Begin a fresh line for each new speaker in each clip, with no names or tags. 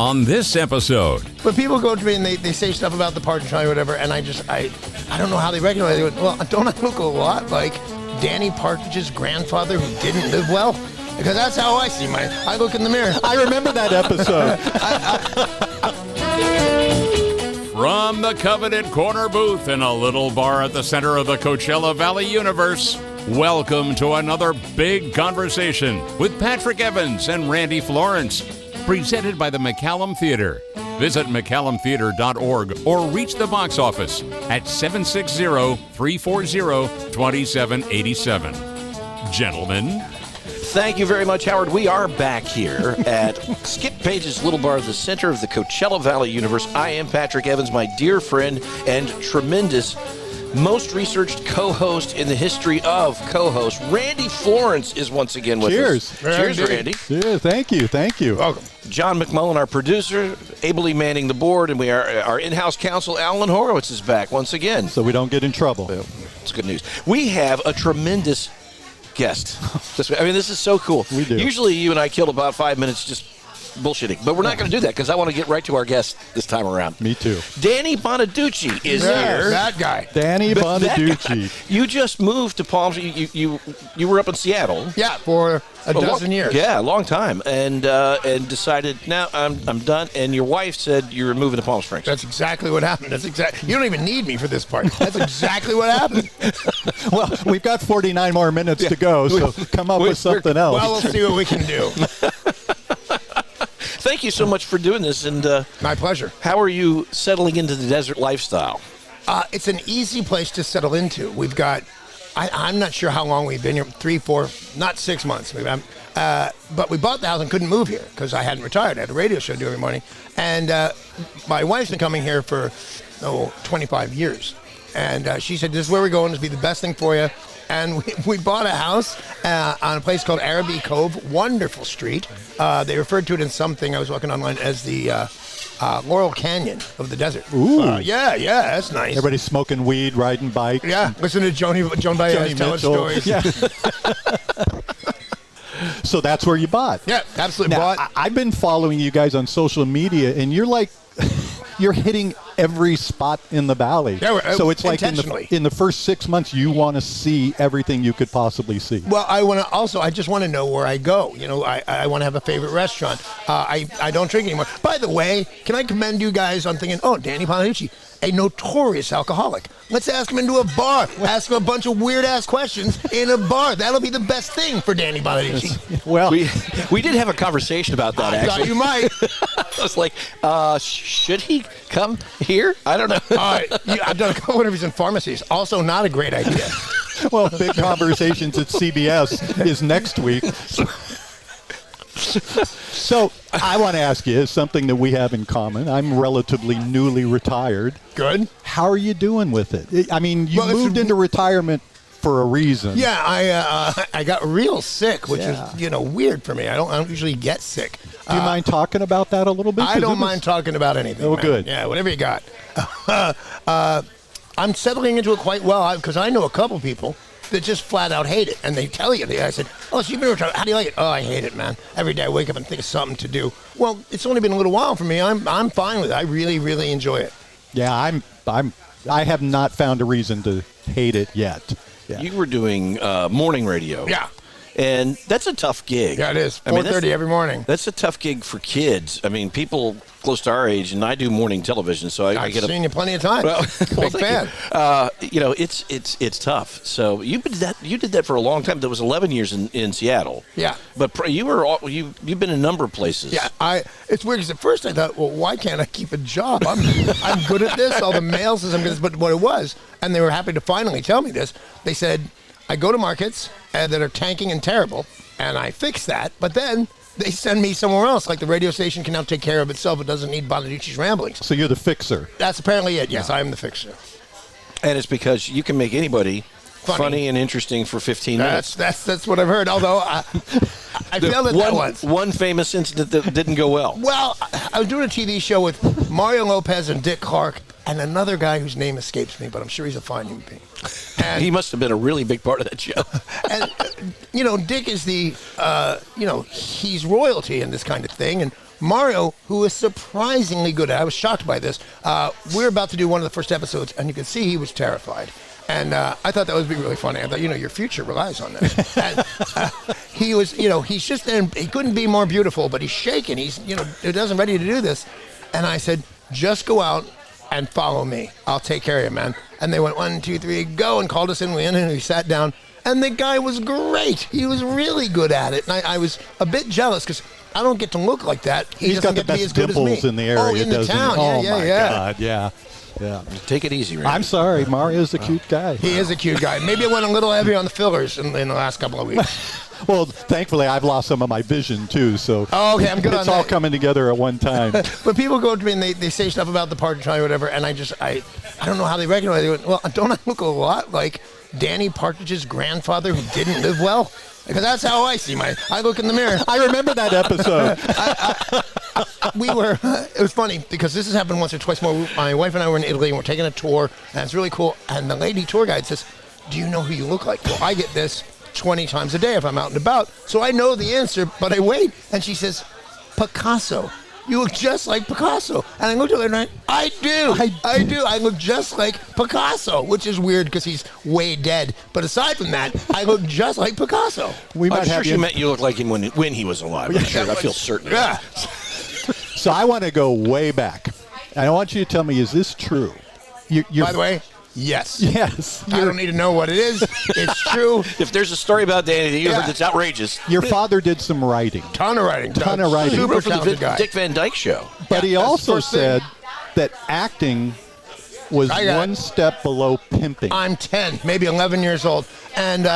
on this episode.
But people go to me and they say stuff about the Partridge Family or whatever, and I don't know how they recognize it. Well, don't I look a lot like Danny Partridge's grandfather who didn't live well? Because that's how I see mine. I look in the mirror.
I remember that episode.
From the coveted corner booth in a little bar at the center of the Coachella Valley universe, welcome to another big conversation with Patrick Evans and Randy Florence, presented by the McCallum Theater. Visit McCallumTheater.org or reach the box office at 760-340-2787. Gentlemen.
Thank you very much, Howard. We are back here at Skip Page's Little Bar, the center of the Coachella Valley universe. I am Patrick Evans, my dear friend and tremendous, most researched co-host in the history of co-hosts. Randy Florence is once again with us. Cheers, Randy.
Yeah, thank you.
Welcome.
John McMullen, our producer, ably manning the board, and our in-house counsel, Alan Horowitz, is back once again.
So we don't get in trouble.
It's good news. We have a tremendous guest. This is so cool.
We do.
Usually you and I kill about 5 minutes just bullshitting, but we're not going to do that because I want to get right to our guest this time around.
Me too.
Danny Bonaduce is here.
That guy.
Danny Bonaduce.
That guy. You just moved to Palm Springs. You were up in Seattle.
Yeah, for a dozen years.
Yeah, a long time, and decided now I'm done. And your wife said you were moving to Palm Springs.
That's exactly what happened. You don't even need me for this part. That's exactly what happened.
Well, we've got 49 more minutes to go, so come up with something else.
Well, we'll see what we can do.
Thank you so much for doing this, and
my pleasure.
How are you settling into the desert lifestyle?
It's an easy place to settle into. We've got, I'm not sure how long we've been here, 3, 4, not 6 months. But we bought the house and couldn't move here because I hadn't retired. I had a radio show to do every morning. And my wife's been coming here for 25 years. And she said, this is where we're going. This will be the best thing for you. And we bought a house on a place called Araby Cove, wonderful street. They referred to it in something I was looking online as the Laurel Canyon of the desert.
Ooh.
Yeah, that's nice.
Everybody's smoking weed, riding bikes.
Yeah, listen to Joan Baez telling stories.
Yeah. So that's where you bought.
Yeah, absolutely bought.
I've been following you guys on social media, and you're like, you're hitting every spot in the valley.
Yeah,
so it's like
intentionally.
in the first 6 months, you want to see everything you could possibly see.
Well, I just want to know where I go. I want to have a favorite restaurant. I don't drink anymore. By the way, can I commend you guys on thinking, Danny Bonaduce, a notorious alcoholic. Let's ask him into a bar. Ask him a bunch of weird-ass questions in a bar. That'll be the best thing for Danny Bonaduce.
Well,
we did have a conversation about that,
I thought you might.
I was like, should he come here? I don't know.
I've done a couple interviews in pharmacies. Also not a great idea.
well, Big Conversations at CBS is next week. So I want to ask you something that we have in common. I'm relatively newly retired.
Good.
How are you doing with it? I mean, you moved into retirement for a reason.
Yeah, I got real sick, which is weird for me. I don't usually get sick.
Do you mind talking about that a little bit?
I don't mind talking about anything.
Oh,
man.
good.
Yeah, whatever you got. I'm settling into it quite well because I know a couple people that just flat out hate it, and they tell you. I said, so you've been retired. How do you like it? I hate it, man. Every day I wake up and think of something to do. Well, it's only been a little while for me. I'm fine with it. I really, really enjoy it.
Yeah, I have not found a reason to hate it yet. Yeah.
You were doing morning radio.
Yeah.
And that's a tough gig.
Yeah, it is. 4:30 every morning.
That's a tough gig for kids. I mean, people close to our age, and I do morning television, so I get
seen you plenty of times.
Well,
big fan.
It's tough. So you did that for a long time. That was 11 years in Seattle.
Yeah.
But you've been in a number of places.
Yeah. It's weird because at first I thought, well, why can't I keep a job? I'm good at this. All the mail says I'm good at this. But what it was, and they were happy to finally tell me this. They said, I go to markets that are tanking and terrible, and I fix that. But then they send me somewhere else. Like the radio station can now take care of itself. It doesn't need Bonaduce's ramblings.
So you're the fixer.
That's apparently it. Yes, I am the fixer.
And it's because you can make anybody funny and interesting for 15 minutes.
That's what I've heard. Although I failed at that once.
One famous incident that didn't go well.
Well, I was doing a TV show with Mario Lopez and Dick Clark and another guy whose name escapes me, but I'm sure he's a fine human being. And,
he must have been a really big part of that show.
And, Dick is he's royalty in this kind of thing. And Mario, who is surprisingly good at it, I was shocked by this. We're about to do one of the first episodes, and you can see he was terrified. And I thought that would be really funny. I thought, your future relies on this. And he was, he's just there. He couldn't be more beautiful, but he's shaking. He's, he doesn't ready to do this. And I said, just go out and follow me. I'll take care of you, man. And they went 1, 2, 3, go, and called us in. We ended, and we sat down. And the guy was great. He was really good at it. And I was a bit jealous because I don't get to look like that.
He's got the best dimples in the area.
Oh, in the town.
Oh, my God, yeah. Yeah.
Take it easy, Randy.
I'm sorry. Mario's a cute guy.
He is a cute guy. Maybe I went a little heavy on the fillers in the last couple of weeks.
Well, thankfully, I've lost some of my vision, too, so
I'm good on that.
It's all coming together at one time.
But people go to me and they say stuff about the Partridge Family or whatever, and I don't know how they recognize it. Well, don't I look a lot like Danny Partridge's grandfather who didn't live well? Because that's how I see I look in the mirror.
I remember that episode.
It was funny because this has happened once or twice more. My wife and I were in Italy and we're taking a tour, and it's really cool. And the lady tour guide says, do you know who you look like? Well, I get this 20 times a day if I'm out and about. So I know the answer, but I wait. And she says, Picasso. You look just like Picasso. And I looked at her and I do. I look just like Picasso, which is weird because he's way dead. But aside from that, I look just like Picasso.
I'm sure she meant you look like him when he was alive. I'm sure. I feel certain.
Yeah.
So I want to go way back. And I want you to tell me, is this true?
By the way, yes.
Yes.
I don't need to know what it is. It's true.
If there's a story about Danny that you heard that's outrageous.
Your father did some writing.
Ton of writing.
Super for the
guy.
Dick Van Dyke Show.
But he also said that acting was one step below pimping.
I'm 10, maybe 11 years old. And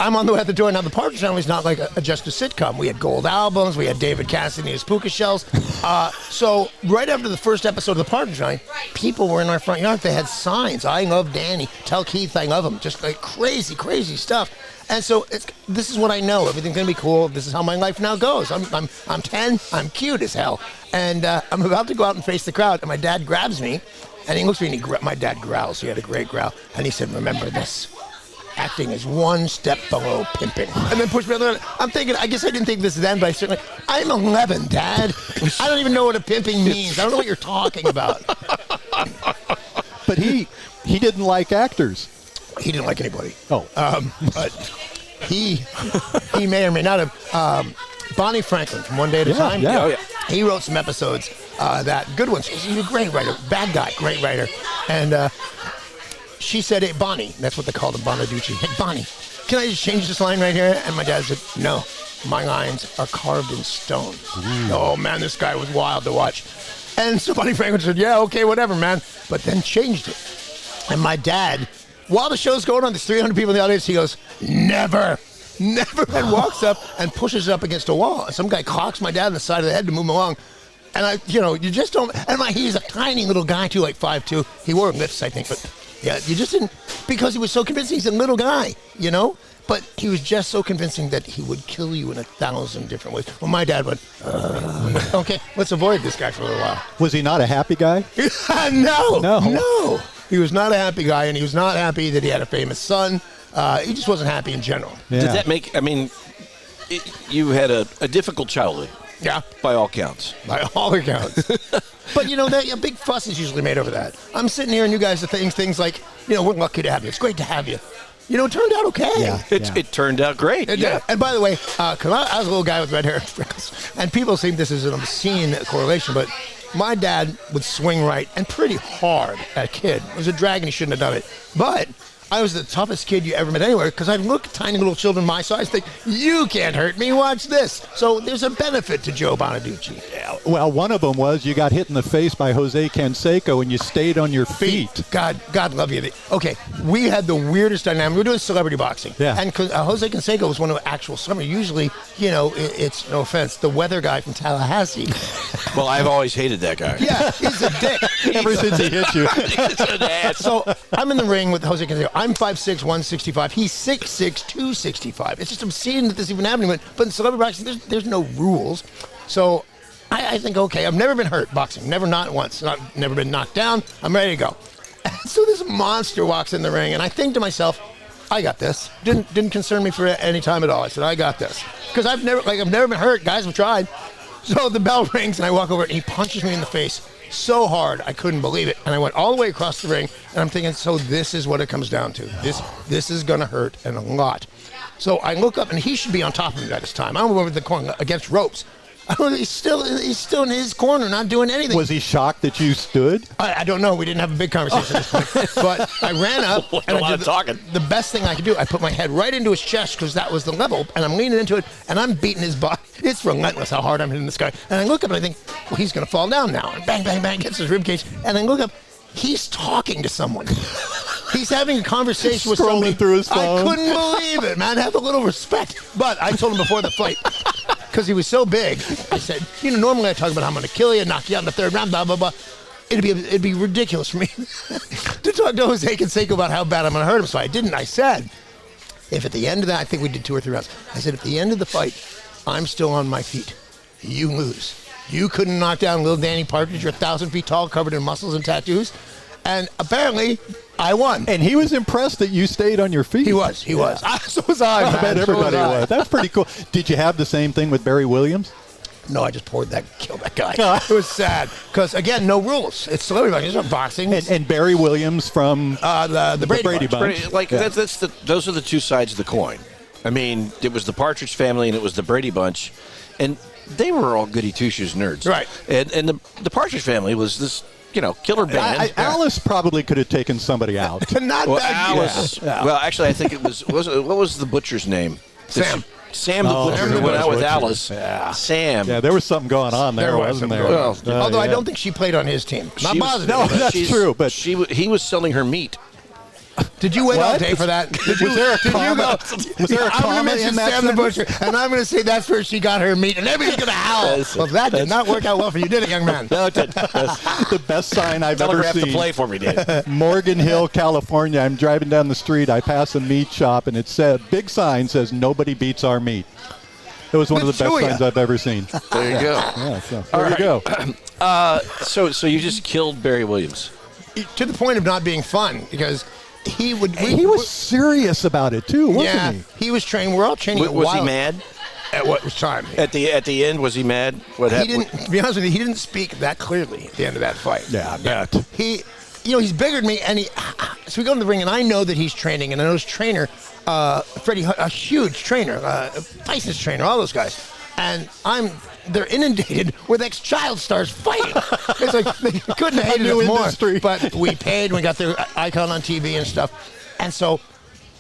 I'm on the way out the door. Now, the Partridge Family is not like just a sitcom. We had gold albums. We had David Cassidy and his puka shells. So right after the first episode of the Partridge Family, people were in our front yard. They had signs. I love Danny. Tell Keith I love him. Just like crazy, crazy stuff. And so this is what I know. Everything's going to be cool. This is how my life now goes. I'm 10. I'm cute as hell. And I'm about to go out and face the crowd. And my dad grabs me. And he looks at me and my dad growls. He had a great growl. And he said, remember this. Acting is one step below pimping. And then pushed me on the other. I'm thinking, I guess I didn't think this then, but I'm 11, Dad. I don't even know what a pimping means. I don't know what you're talking about.
But he didn't like actors.
He didn't like anybody.
Oh.
But he may or may not have. Bonnie Franklin from One Day at a Time.
Yeah.
Oh, yeah.
He wrote some episodes, good ones. He's a great writer. Bad guy, great writer. And she said, hey, Bonnie, that's what they called him, Bonaduce. Hey, Bonnie, can I just change this line right here? And my dad said, no, my lines are carved in stone. Ooh. Oh, man, this guy was wild to watch. And so Bonnie Franklin said, yeah, okay, whatever, man. But then changed it. And my dad, while the show's going on, there's 300 people in the audience, he goes, never, and walks up and pushes up against a wall. And some guy clocks my dad in the side of the head to move him along. And you just don't, and he's a tiny little guy too, like 5'2". He wore lifts, I think, but yeah, you just didn't, because he was so convincing. He's a little guy, but he was just so convincing that he would kill you in 1,000 different ways. Well, my dad went, okay, let's avoid this guy for a little while.
Was he not a happy guy?
No. He was not a happy guy, and he was not happy that he had a famous son. He just wasn't happy in general.
Yeah.
Did that make, you had a difficult childhood.
Yeah.
By all counts.
By all accounts. But, a big fuss is usually made over that. I'm sitting here and you guys are saying things like, we're lucky to have you. It's great to have you. It turned out okay.
Yeah.
It turned out great.
Yeah. And by the way, 'cause I was a little guy with red hair and freckles, and people think this is an obscene correlation, but my dad would swing right and pretty hard at a kid. It was a drag and he shouldn't have done it. But I was the toughest kid you ever met anywhere because I'd look at tiny little children my size, think, you can't hurt me, watch this. So there's a benefit to Joe Bonaduce.
Yeah. Well, one of them was you got hit in the face by Jose Canseco and you stayed on your feet.
God love you. Okay, we had the weirdest dynamic. We were doing celebrity boxing.
Yeah.
And Jose Canseco was one of the actual celebrities. Usually, it's, no offense, the weather guy from Tallahassee.
Well, I've always hated that guy.
Yeah, he's a dick.
Ever since he hit you.
So I'm in the ring with Jose Canseco. I'm 5'6", 165. He's 6'6", 265. It's just I'm seeing that this is even happening. But in celebrity boxing, there's no rules. So I think, okay, I've never been hurt boxing. Not once. Never been knocked down. I'm ready to go. And so this monster walks in the ring, and I think to myself, I got this. Didn't concern me for any time at all. I said, I got this. Because I've never been hurt. Guys have tried. So the bell rings, and I walk over, and he punches me in the face so hard, I couldn't believe it. And I went all the way across the ring, and I'm thinking, so this is what it comes down to. This is going to hurt, and a lot. So I look up, and he should be on top of me by this time. I'm over the corner against ropes. He's still in his corner, not doing anything.
Was he shocked that you stood?
I don't know. We didn't have a big conversation at this point. But I ran up, and I did the best thing I could do. I put my head right into his chest because that was the level, and I'm leaning into it, and I'm beating his body. It's relentless how hard I'm hitting this guy. And I look up, and I think, well, he's going to fall down now. And bang, bang, bang, gets his ribcage. And I look up, he's talking to someone. He's having a conversation with somebody.
Scrolling through his phone.
I couldn't believe it, man. Have a little respect. But I told him before the fight, because he was so big, I said, normally I talk about how I'm going to kill you, knock you out in the third round, blah, blah, blah. It'd be ridiculous for me to talk to Jose Canseco about how bad I'm going to hurt him. So I didn't. I said, if at the end of that, I think we did 2 or 3 rounds. I said, at the end of the fight, I'm still on my feet. You lose. You couldn't knock down little Danny Partridge. You're 1,000 feet tall, covered in muscles and tattoos. And apparently, I won.
And he was impressed that you stayed on your feet.
He was. So was I, man.
I bet everybody was. That's pretty cool. Did you have the same thing with Barry Williams?
No, I just killed that guy. It was sad. Because, again, no rules. It's celebrity boxing. It's not boxing.
And Barry Williams from
the Brady Bunch.
Those are the two sides of the coin. I mean, it was the Partridge Family and it was the Brady Bunch. And they were all goody two-shoes nerds.
Right.
And the Partridge Family was this, killer band.
Alice probably could have taken somebody out.
Alice. Yeah. Well, actually, I think it was what was the butcher's name? Sam the Butcher, who went out with Alice.
Yeah.
Sam.
Yeah, there was something going on there, wasn't there?
Although I don't think she played on his team. Not positive.
No, that's true. But
he was selling her meat.
Did you wait all day for that?
Was there a comment? Was there a comment in that?
Sam the Butcher, and I'm going to say that's where she got her meat, and everybody's going to howl. Well, that did not work out well for you, did it, young man?
No, it didn't.
The best sign I've ever seen.
To play for me, did.
Morgan Hill, California. I'm driving down the street. I pass a meat shop, and it said, big sign says, "Nobody beats our meat." It was one of the best signs I've ever seen.
There you go.
Yeah, so there you go.
So you just killed Barry Williams.
To the point of not being fun, because he
was serious about it too, wasn't he?
He was training. We're all training.
Was he mad?
At what time?
At the end, was he mad? What happened?
To be honest with you, he didn't speak that clearly at the end of that fight.
Yeah, I bet.
He's bigger than me, and so we go to the ring, and I know that he's training, and I know his trainer, Freddie, a huge trainer, Tyson's trainer, all those guys, and they're inundated with ex-child stars fighting. It's like they couldn't have hated us more, but we paid, we got their icon on TV and stuff, and so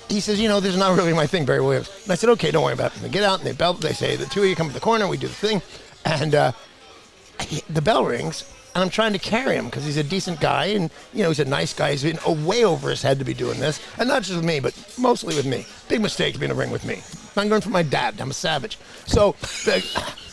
he says, this is not really my thing, Barry Williams. And I said, okay, don't worry about it. And they get out and they belt. They say, the two of you come to the corner, we do the thing, and the bell rings. And I'm trying to carry him because he's a decent guy and, he's a nice guy. He's been way over his head to be doing this. And not just with me, but mostly with me. Big mistake to be in a ring with me. I'm going for my dad. I'm a savage. So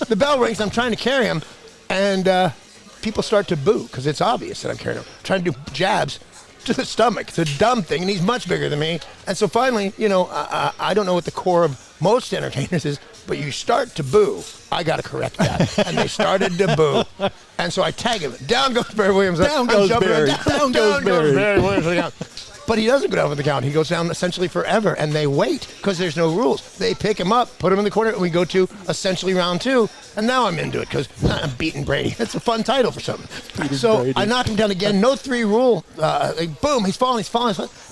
the bell rings. I'm trying to carry him. And people start to boo because it's obvious that I'm carrying him. I'm trying to do jabs to the stomach. It's a dumb thing. And he's much bigger than me. And so finally, I don't know what the core of most entertainers is, but you start to boo. I got to correct that. And they started to boo. And so I tag him. Down goes Barry Williams.
Down goes Barry. Down goes Barry
Williams. But he doesn't go down with the count. He goes down essentially forever, and they wait because there's no rules. They pick him up, put him in the corner, and we go to essentially round 2. And now I'm into it because I'm beating Brady. That's a fun title for something. I knock him down again. No 3 rule. Boom, he's falling.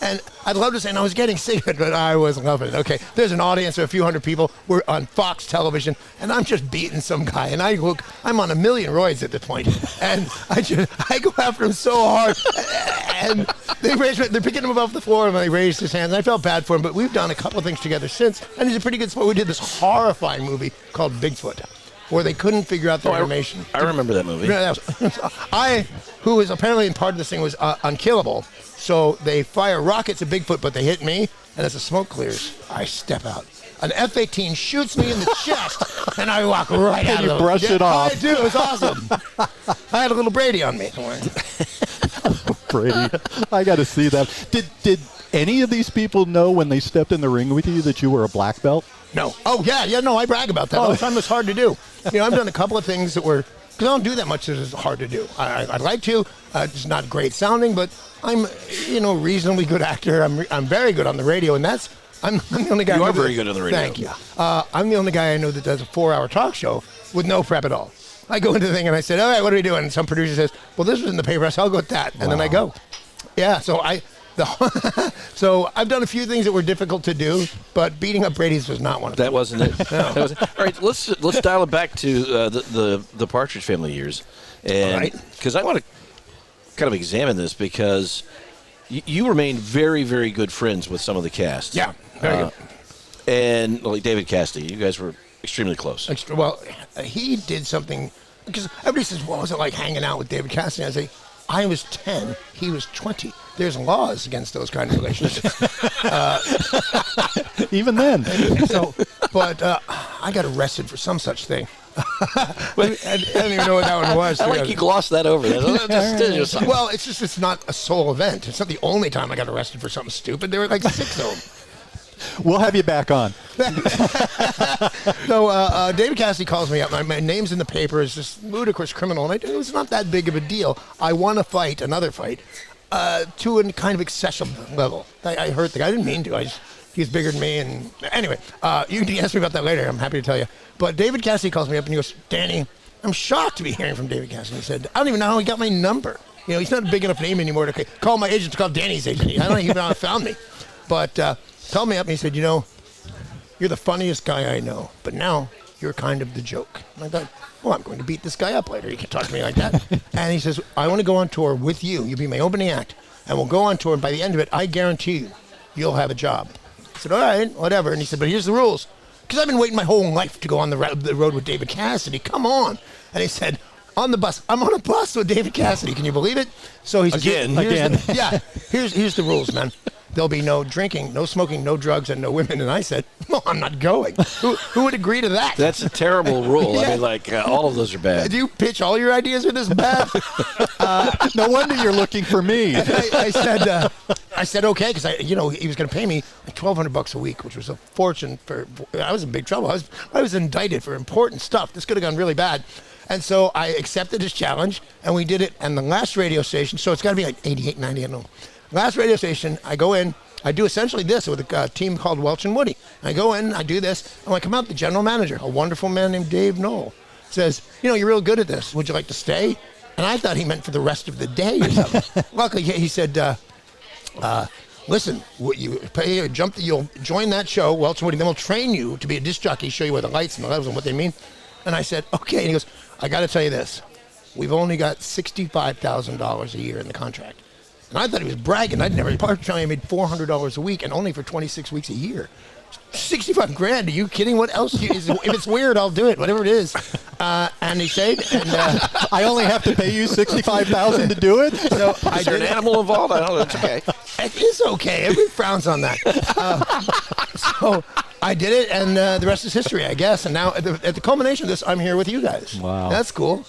And I'd love to say, I was getting sick, but I wasn't loving it. Okay, there's an audience of a few hundred people. We're on Fox television, and I'm just beating some guy. And I'm on a million roids at this point. And I go after him so hard. And they're picking him above the floor, and they raised his hands. And I felt bad for him, but we've done a couple of things together since. And he's a pretty good sport. We did this horrifying movie called Bigfoot, where they couldn't figure out the animation.
I remember that movie.
Who was apparently in part of this thing was unkillable. So they fire rockets at Bigfoot, but they hit me, and as the smoke clears, I step out. An F-18 shoots me in the chest, and I walk right out of it.
You brush it off.
I do. It was awesome. I had a little Brady on me.
Brady. I got to see that. Did any of these people know when they stepped in the ring with you that you were a black belt?
No. Oh, yeah, no, I brag about that all the time. It's hard to do. I've done a couple of things that were, because I don't do that much that is hard to do. I'd like to. It's not great sounding, but I'm, reasonably good actor. I'm very good on the radio, and I'm the only guy.
You are very good on the radio.
Thank you. I'm the only guy I know that does a 4-hour talk show with no prep at all. I go into the thing and I said, all right, what are we doing? And some producer says, well, this was in the paper, so I'll go with that. And then I go. Yeah, so so I've done a few things that were difficult to do, but beating up Brady's was not one of them.
That wasn't it. No. That wasn't. All right, let's dial it back to the Partridge Family years, and because I want to kind of examine this because you remained very, very good friends with some of the cast.
Yeah, very good.
And like David Cassidy, you guys were extremely close.
Well, he did something because everybody says, "What was it like hanging out with David Cassidy?" I say, I was 10, he was 20. There's laws against those kind of relationships.
Even then.
But I got arrested for some such thing. I don't even know what that one was.
I like you glossed that over.
Well, it's not a sole event. It's not the only time I got arrested for something stupid. There were like 6 of them.
We'll have you back on.
So David Cassidy calls me up. My name's in the paper as this ludicrous criminal, and it was not that big of a deal. I won another fight, to a kind of excessive level. I hurt the guy. I didn't mean to. He's bigger than me. And anyway, you can ask me about that later. I'm happy to tell you. But David Cassidy calls me up, and he goes, Danny, I'm shocked to be hearing from David Cassidy. He said, I don't even know how he got my number. He's not a big enough name anymore to call my agent to call Danny's agent. I don't even know how he found me. But called me up and he said, you're the funniest guy I know, but now you're kind of the joke. And I thought, well, I'm going to beat this guy up later. You can talk to me like that. And he says, I want to go on tour with you. You'll be my opening act. And we'll go on tour, and by the end of it, I guarantee you'll have a job. I said, all right, whatever. And he said, but here's the rules. Because I've been waiting my whole life to go on the road with David Cassidy. Come on. And he said, on the bus. I'm on a bus with David Cassidy. Can you believe it? So he says,
Again.
Here's the rules, man. There'll be no drinking, no smoking, no drugs, and no women. And I said, no, I'm not going. Who would agree to that?
That's a terrible rule. Yeah. I mean, all of those are bad.
Do you pitch all your ideas are this bad?
No wonder you're looking for me.
I said, okay, because he was going to pay me like $1,200 a week, which was a fortune. I was in big trouble. I was indicted for important stuff. This could have gone really bad. And so I accepted his challenge, and we did it. And the last radio station, so it's got to be like 88, 90, I don't know. Last radio station, I go in, I do essentially this with a team called Welch and Woody. I go in, I do this, and when I come out, the general manager, a wonderful man named Dave Knoll, says, you're real good at this. Would you like to stay? And I thought he meant for the rest of the day or something. Luckily, he said, listen, you'll join that show, Welch and Woody, then we'll train you to be a disc jockey, show you where the lights and the levels and what they mean. And I said, okay. And he goes, I got to tell you this. We've only got $65,000 a year in the contract. And I thought he was bragging. Partridge Family made $400 a week, and only for 26 weeks a year. $65,000? Are you kidding? What else? If it's weird, I'll do it. Whatever it is. And he said,
I only have to pay you $65,000 to do it.
So is there an animal involved? I don't know. It's okay.
It is okay. Everybody frowns on that. So I did it, and the rest is history, I guess. And now at the culmination of this, I'm here with you guys.
Wow,
that's cool.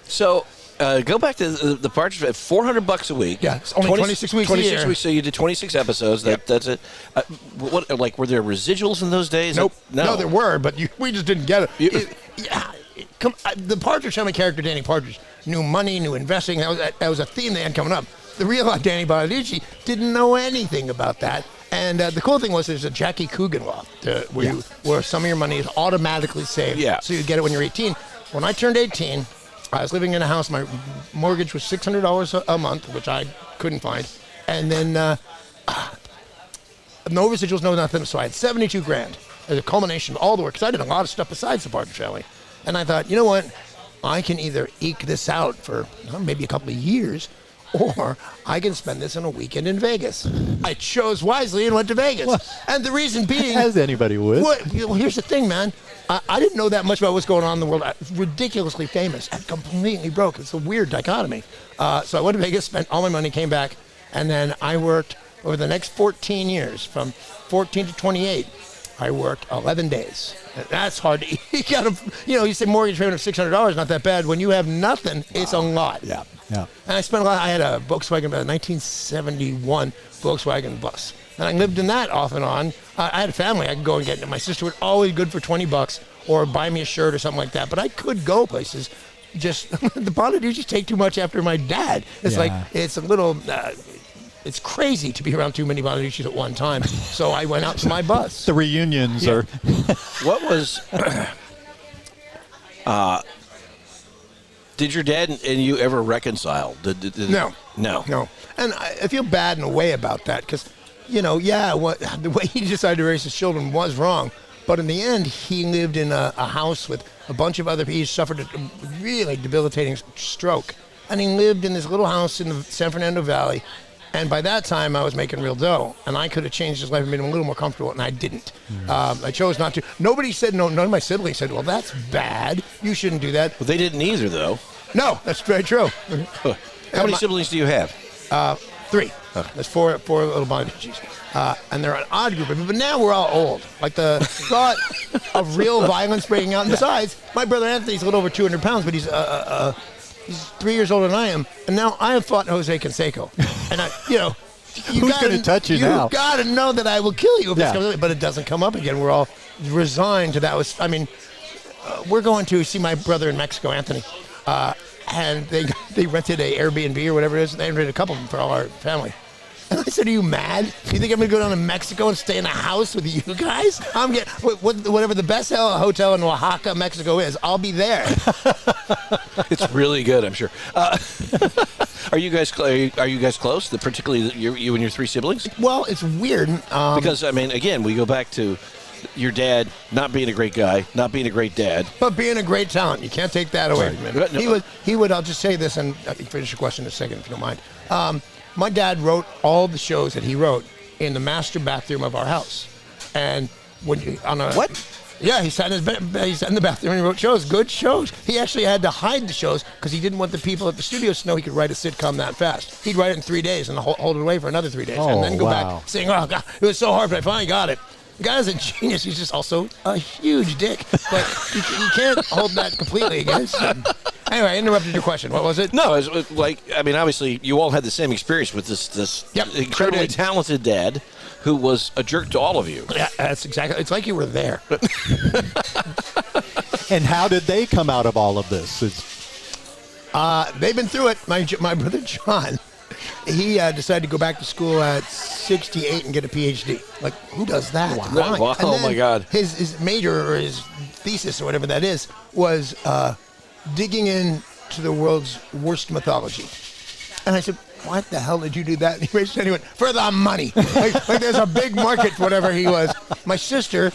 So. Go back to the Partridge, $400 a week.
Yeah, it's only 26 weeks a year.
26 weeks, so you did 26 episodes. That's it. Were there residuals in those days?
Nope.
No,
there were, but we just didn't get it. The Partridge Family character, Danny Partridge, knew money, knew investing. That was a theme they had coming up. The real Danny Bonaduce didn't know anything about that. And the cool thing was there's a Jackie Coogan law where some of your money is automatically saved.
Yeah.
So you get it when you're 18. When I turned 18, I was living in a house. My mortgage was $600 a month, which I couldn't find. And then no residuals, no nothing. So I had $72,000 as a culmination of all the work, because I did a lot of stuff besides the Partridge Family. And I thought, you know what? I can either eke this out for maybe a couple of years, or I can spend this on a weekend in Vegas. I chose wisely and went to Vegas. Well, and the reason being...
As anybody would.
Well, here's the thing, man. I didn't know that much about what's going on in the world. I was ridiculously famous and completely broke. It's a weird dichotomy. So I went to Vegas, spent all my money, came back, and then I worked over the next 14 years, from 14 to 28. I worked 11 days. That's hard to eat. You say mortgage payment of $600, not that bad. When you have nothing, it's a lot.
Yeah. Yeah.
And I spent a lot. I had a Volkswagen, about a 1971 Volkswagen bus. And I lived in that off and on. I had a family. I could go and get it. My sister would always good for $20 or buy me a shirt or something like that. But I could go places. Just the Bonaduces take too much after my dad. It's like, it's a little, it's crazy to be around too many Bonaduces at one time. So I went out to my bus.
The reunions are.
What was, did your dad and you ever reconcile?
No.
No.
And I feel bad in a way about that because, the way he decided to raise his children was wrong. But in the end, he lived in a house with a bunch of other people. He suffered a really debilitating stroke. And he lived in this little house in the San Fernando Valley. And by that time, I was making real dough. And I could have changed his life and made him a little more comfortable, and I didn't. I chose not to. Nobody said no. None of my siblings said, well, that's bad. You shouldn't do that.
Well, they didn't either, though.
No, that's very true.
How many siblings do you have?
3. There's four little Bonaduces. And they're an odd group of people. But now we're all old. Like the thought of real violence breaking out. And besides, my brother Anthony's a little over 200 pounds, but he's 3 years older than I am. And now I have fought Jose Canseco. And
who's going to touch you now?
You've got to know that I will kill you if this comes up. But it doesn't come up again. We're all resigned to that. We're going to see my brother in Mexico, Anthony. And they rented a Airbnb or whatever it is. And they rented a couple of them for all our family. And I said, are you mad? You think I'm going to go down to Mexico and stay in a house with you guys? I'm getting whatever the best hotel in Oaxaca, Mexico is. I'll be there.
It's really good, I'm sure. Are you guys close? Particularly you and your 3 siblings?
Well, it's weird.
Because, again, we go back to your dad not being a great guy, not being a great dad.
But being a great talent. You can't take that away from him.
No.
He would, I'll just say this, and I can finish your question in a second if you don't mind. My dad wrote all the shows that he wrote in the master bathroom of our house. And when you,
What?
Yeah, he sat in the bathroom and he wrote shows, good shows. He actually had to hide the shows because he didn't want the people at the studio to know he could write a sitcom that fast. He'd write it in 3 days and hold it away for another 3 days. And then go back saying, oh, God, it was so hard, but I finally got it. The guy's a genius. He's just also a huge dick. But you can't hold that completely against him. Anyway, I interrupted your question. What was it?
No, it was obviously you all had the same experience with this incredibly talented dad who was a jerk to all of you.
Yeah, that's exactly. It's like you were there.
And how did they come out of all of this?
They've been through it. My brother John, he decided to go back to school at 68 and get a PhD. Like, who does that?
Wow.
Why?
Oh, my God.
His major or his thesis or whatever that is was digging into the world's worst mythology. And I said, what the hell did you do that? And he raised his hand and he went, for the money. like there's a big market for whatever he was. My sister,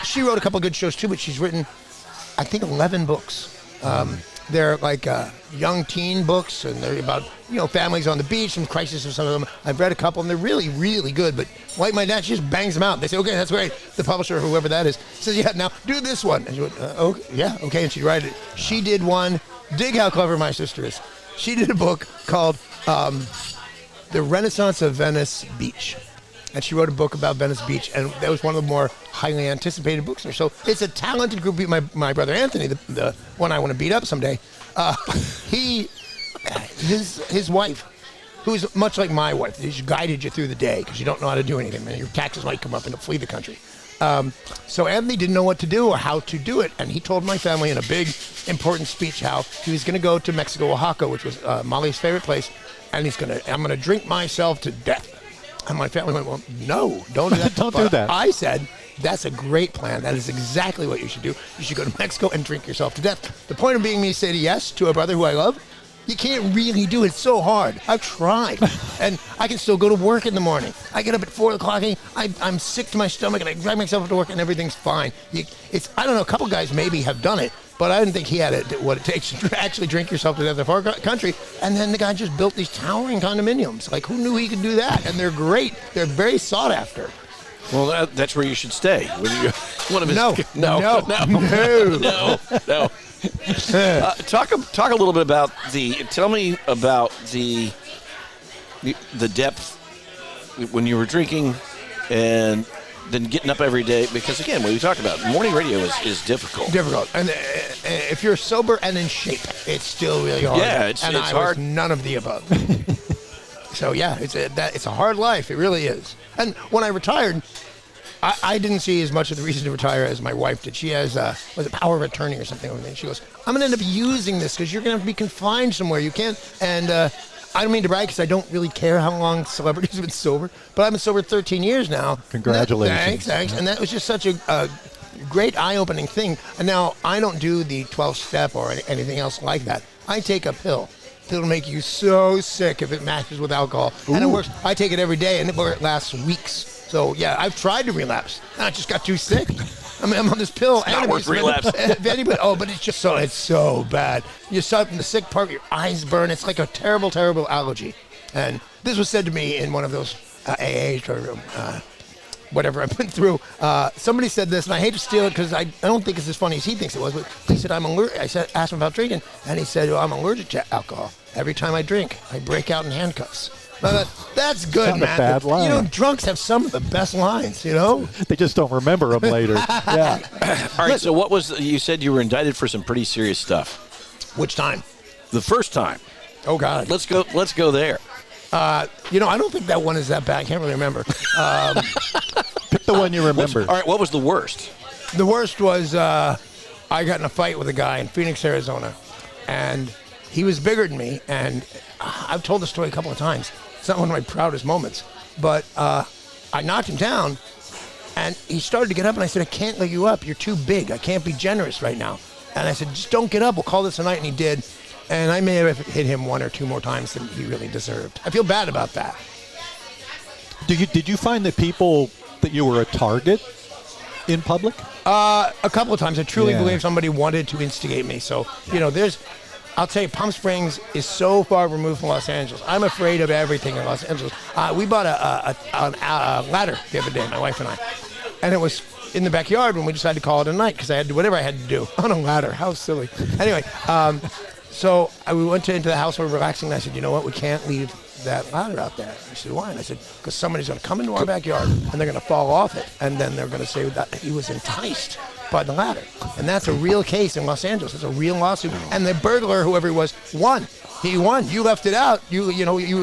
she wrote a couple good shows too, but she's written, I think, 11 books. They're like young teen books, and they're about families on the beach, some crisis of some of them. I've read a couple, and they're really, really good. But like my dad, she just bangs them out. They say, okay, that's great. The publisher, whoever that is, says, yeah, now do this one. And she went, okay, yeah, okay. And she'd write it. She did one. Dig how clever my sister is. She did a book called The Renaissance of Venice Beach. And she wrote a book about Venice Beach, and that was one of the more highly anticipated books there. So it's a talented group. My brother Anthony, the one I want to beat up someday, his wife, who's much like my wife, she guided you through the day because you don't know how to do anything, man. Your taxes might come up and flee the country. So Anthony didn't know what to do or how to do it, and he told my family in a big, important speech how he was going to go to Mexico, Oaxaca, which was Molly's favorite place, and I'm going to drink myself to death. And my family went, well, no, don't do that.
Don't do that.
I said, that's a great plan. That is exactly what you should do. You should go to Mexico and drink yourself to death. The point of being me to say yes to a brother who I love, you can't really do it. It's so hard. I've tried. And I can still go to work in the morning. I get up at 4 o'clock. I'm sick to my stomach, and I drive myself to work, and everything's fine. I don't know, a couple guys maybe have done it, but I didn't think he had what it takes to actually drink yourself to death in a far country. And then the guy just built these towering condominiums. Like, who knew he could do that? And they're great. They're very sought after.
Well, that's where you should stay. One of his,
No.
Talk a little bit about tell me about the depth when you were drinking and then getting up every day, because again, what we talked about, morning radio is difficult.
Difficult. And if you're sober and in shape, it's still really hard.
Yeah, it's
I
hard.
was none of the above. So yeah, it's a hard life. It really is. And when I retired, I didn't see as much of the reason to retire as my wife did. She has was it power of attorney or something over there. She goes, I'm going to end up using this because you're going to have to be confined somewhere. You can't. And I don't mean to brag because I don't really care how long celebrities have been sober, but I've been sober 13 years now.
Congratulations.
Thanks. And that was just such a great eye-opening thing. And now I don't do the 12-step or anything else like that. I take a pill. It'll make you so sick if it matches with alcohol. Ooh. And it works. I take it every day, and it lasts weeks. So, yeah, I've tried to relapse. I just got too sick. I'm on this pill.
It's not worth relapse.
But it's so bad. You start from the sick part, your eyes burn. It's like a terrible, terrible allergy. And this was said to me in one of those AAs or whatever I've been through. Somebody said this, and I hate to steal it because I don't think it's as funny as he thinks it was. But he said, I'm allergic. Asked him about drinking, and he said, I'm allergic to alcohol. Every time I drink, I break out in handcuffs. That's good, man.
Bad line.
You know, drunks have some of the best lines, you know?
They just don't remember them later. Yeah.
All right, so what was, you said you were indicted for some pretty serious stuff.
Which time?
The first time.
Oh, God.
Let's go there.
I don't think that one is that bad. I can't really remember.
Pick the one you remember.
All right, what was the worst?
The worst was I got in a fight with a guy in Phoenix, Arizona, and he was bigger than me, and I've told the story a couple of times. It's not one of my proudest moments, but I knocked him down, and he started to get up, and I said, I can't let you up. You're too big. I can't be generous right now. And I said, just don't get up. We'll call this a night, and he did. And I may have hit him one or two more times than he really deserved. I feel bad about that.
Did you find that you were a target in public?
A couple of times. I truly believe somebody wanted to instigate me. So, I'll tell you, Palm Springs is so far removed from Los Angeles. I'm afraid of everything in Los Angeles. We bought a ladder the other day, my wife and I. And it was in the backyard when we decided to call it a night because I had to do whatever I had to do on a ladder. How silly. Anyway, so we went into the house, we were relaxing, and I said, you know what, we can't leave that ladder out there. He said, why? And I said, because somebody's going to come into our backyard, and they're going to fall off it, and then they're going to say that he was enticed by the ladder. And that's a real case in Los Angeles. It's a real lawsuit. And the burglar, whoever he was, won. He won. You left it out. You